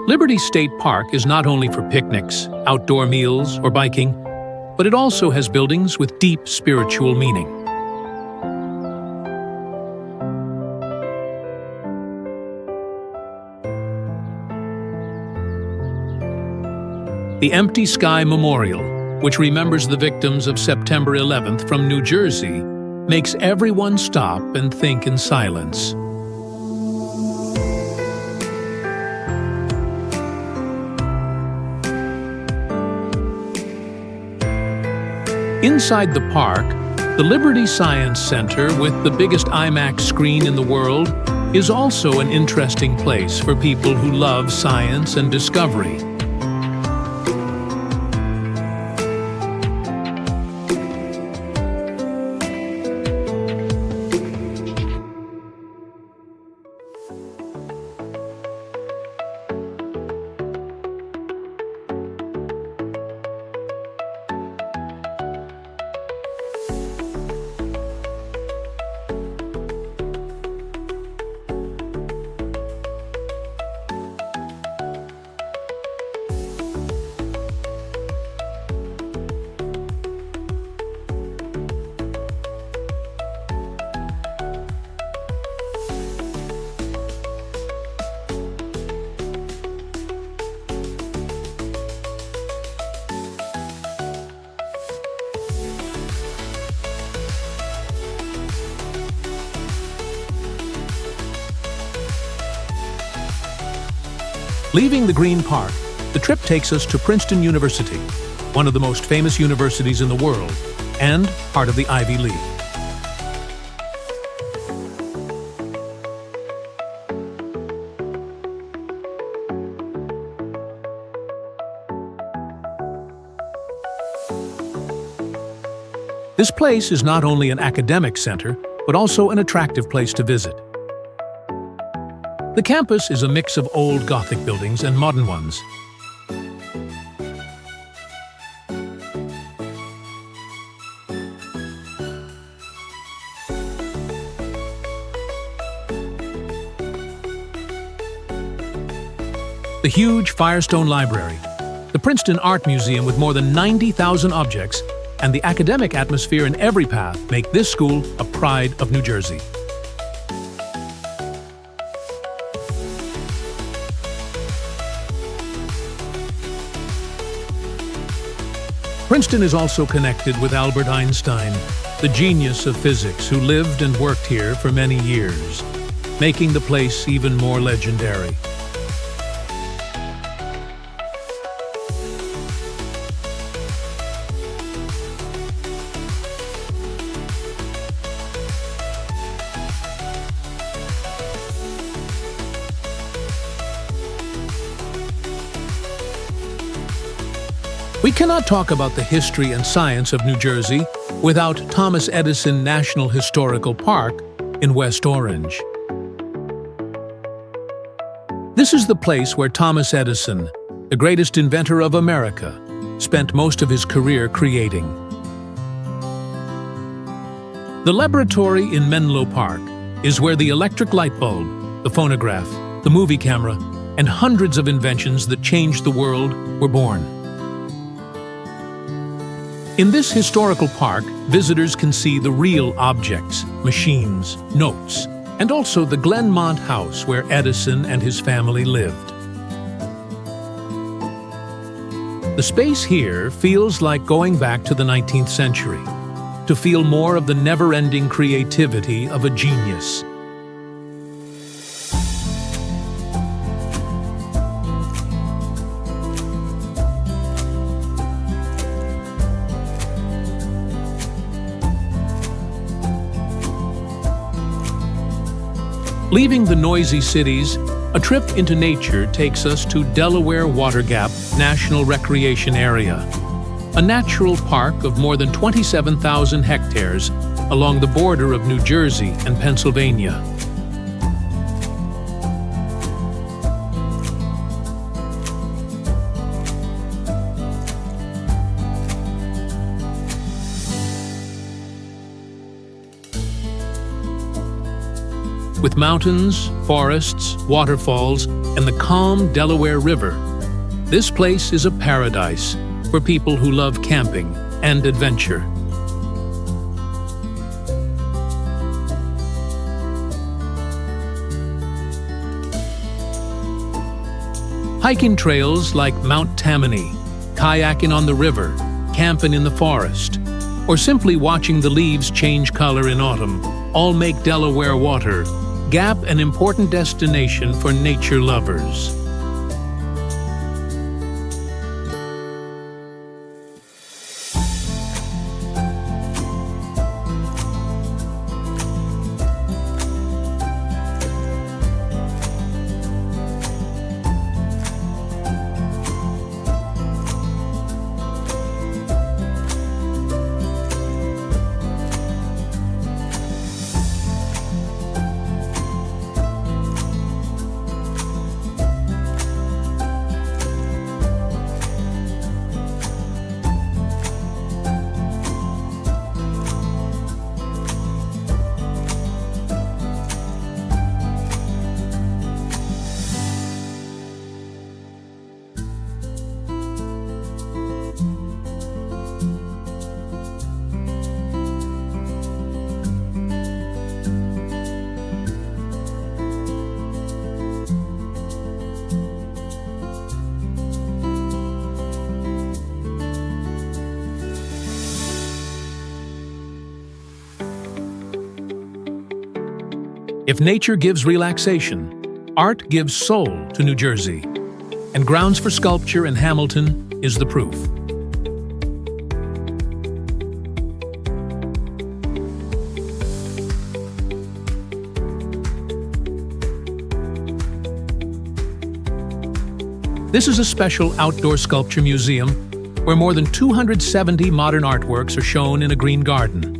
Liberty State Park is not only for picnics, outdoor meals, or biking, but it also has buildings with deep spiritual meaning. The Empty Sky Memorial, which remembers the victims of September 11th from New Jersey, makes everyone stop and think in silence. Inside the park, the Liberty Science Center, with the biggest IMAX screen in the world, is also an interesting place for people who love science and discovery. Leaving the Green Park, the trip takes us to Princeton University, one of the most famous universities in the world, and part of the Ivy League. This place is not only an academic center, but also an attractive place to visit. The campus is a mix of old Gothic buildings and modern ones. The huge Firestone Library, the Princeton Art Museum with more than 90,000 objects, and the academic atmosphere in every path make this school a pride of New Jersey. Princeton is also connected with Albert Einstein, the genius of physics who lived and worked here for many years, making the place even more legendary. We cannot talk about the history and science of New Jersey without Thomas Edison National Historical Park, in West Orange. This is the place where Thomas Edison, the greatest inventor of America, spent most of his career creating. The laboratory in Menlo Park is where the electric light bulb, the phonograph, the movie camera, and hundreds of inventions that changed the world were born. In this historical park, visitors can see the real objects, machines, notes, and also the Glenmont house where Edison and his family lived. The space here feels like going back to the 19th century, to feel more of the never-ending creativity of a genius. Leaving the noisy cities, a trip into nature takes us to Delaware Water Gap National Recreation Area, a natural park of more than 27,000 hectares along the border of New Jersey and Pennsylvania. With mountains, forests, waterfalls, and the calm Delaware River, this place is a paradise for people who love camping and adventure. Hiking trails like Mount Tammany, kayaking on the river, camping in the forest, or simply watching the leaves change color in autumn all make Delaware Water Gap an important destination for nature lovers. If nature gives relaxation, art gives soul to New Jersey, and Grounds for Sculpture in Hamilton is the proof. This is a special outdoor sculpture museum where more than 270 modern artworks are shown in a green garden.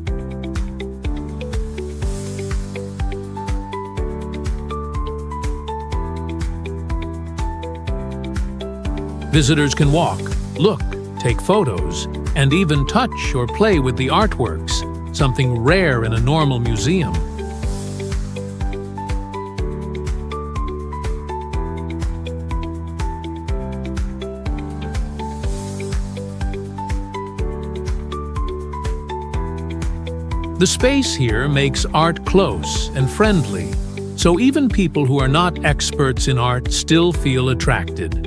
Visitors can walk, look, take photos, and even touch or play with the artworks, something rare in a normal museum. The space here makes art close and friendly, so even people who are not experts in art still feel attracted.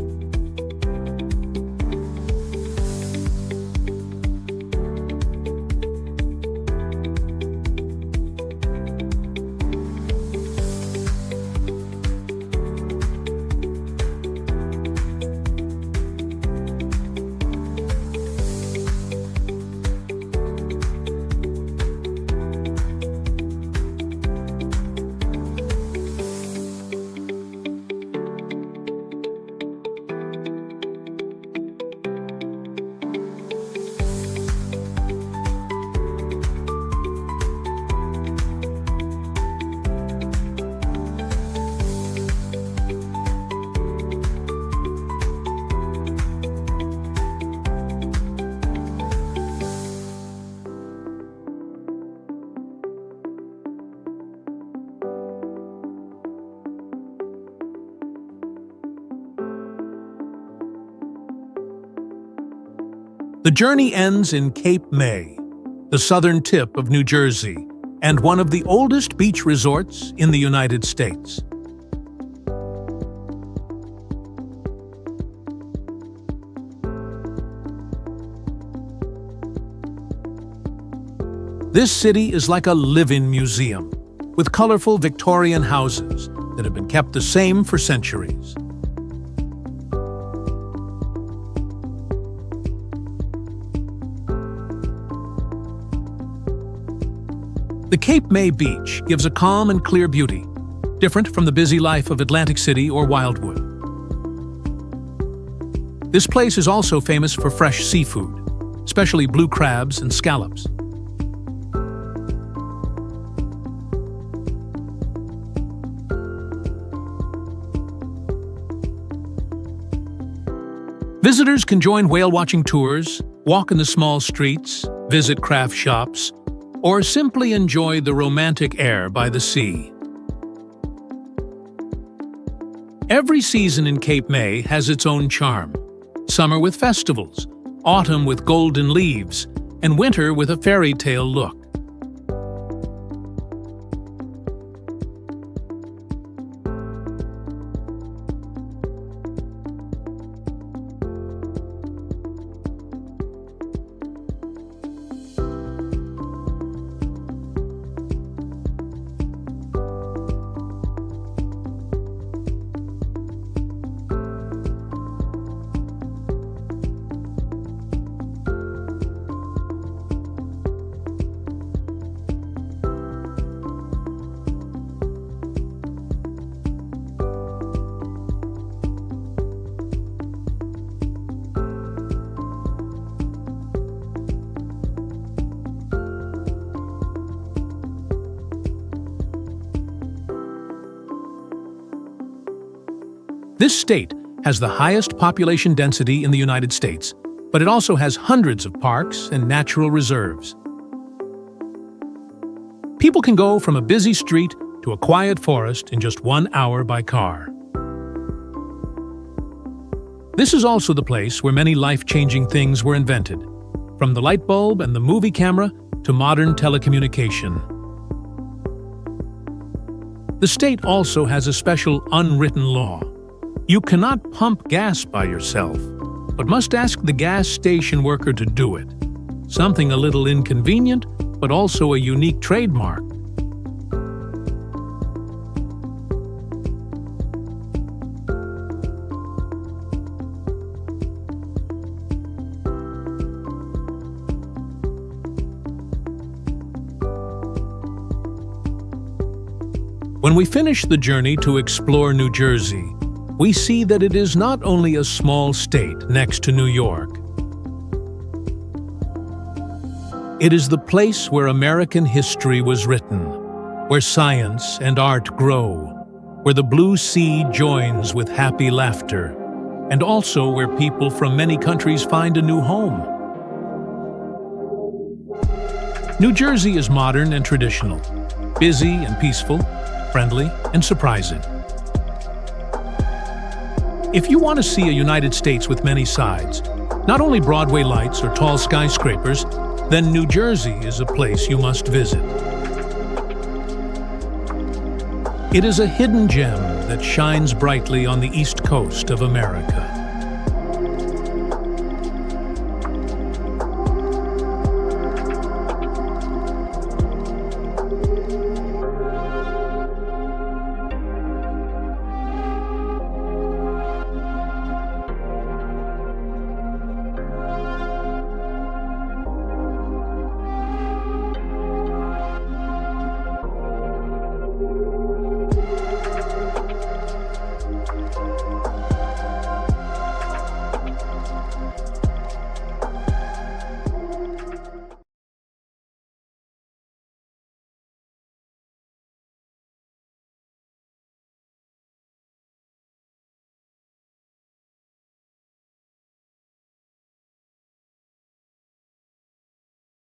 The journey ends in Cape May, the southern tip of New Jersey, and one of the oldest beach resorts in the United States. This city is like a living museum, with colorful Victorian houses that have been kept the same for centuries. The Cape May Beach gives a calm and clear beauty, different from the busy life of Atlantic City or Wildwood. This place is also famous for fresh seafood, especially blue crabs and scallops. Visitors can join whale-watching tours, walk in the small streets, visit craft shops, or simply enjoy the romantic air by the sea. Every season in Cape May has its own charm. Summer with festivals, autumn with golden leaves, and winter with a fairy tale look. This state has the highest population density in the United States, but it also has hundreds of parks and natural reserves. People can go from a busy street to a quiet forest in just 1 hour by car. This is also the place where many life-changing things were invented, from the light bulb and the movie camera to modern telecommunication. The state also has a special unwritten law. You cannot pump gas by yourself, but must ask the gas station worker to do it. Something a little inconvenient, but also a unique trademark. When we finish the journey to explore New Jersey, we see that it is not only a small state next to New York. It is the place where American history was written, where science and art grow, where the blue sea joins with happy laughter, and also where people from many countries find a new home. New Jersey is modern and traditional, busy and peaceful, friendly and surprising. If you want to see a United States with many sides, not only Broadway lights or tall skyscrapers, then New Jersey is a place you must visit. It is a hidden gem that shines brightly on the East Coast of America.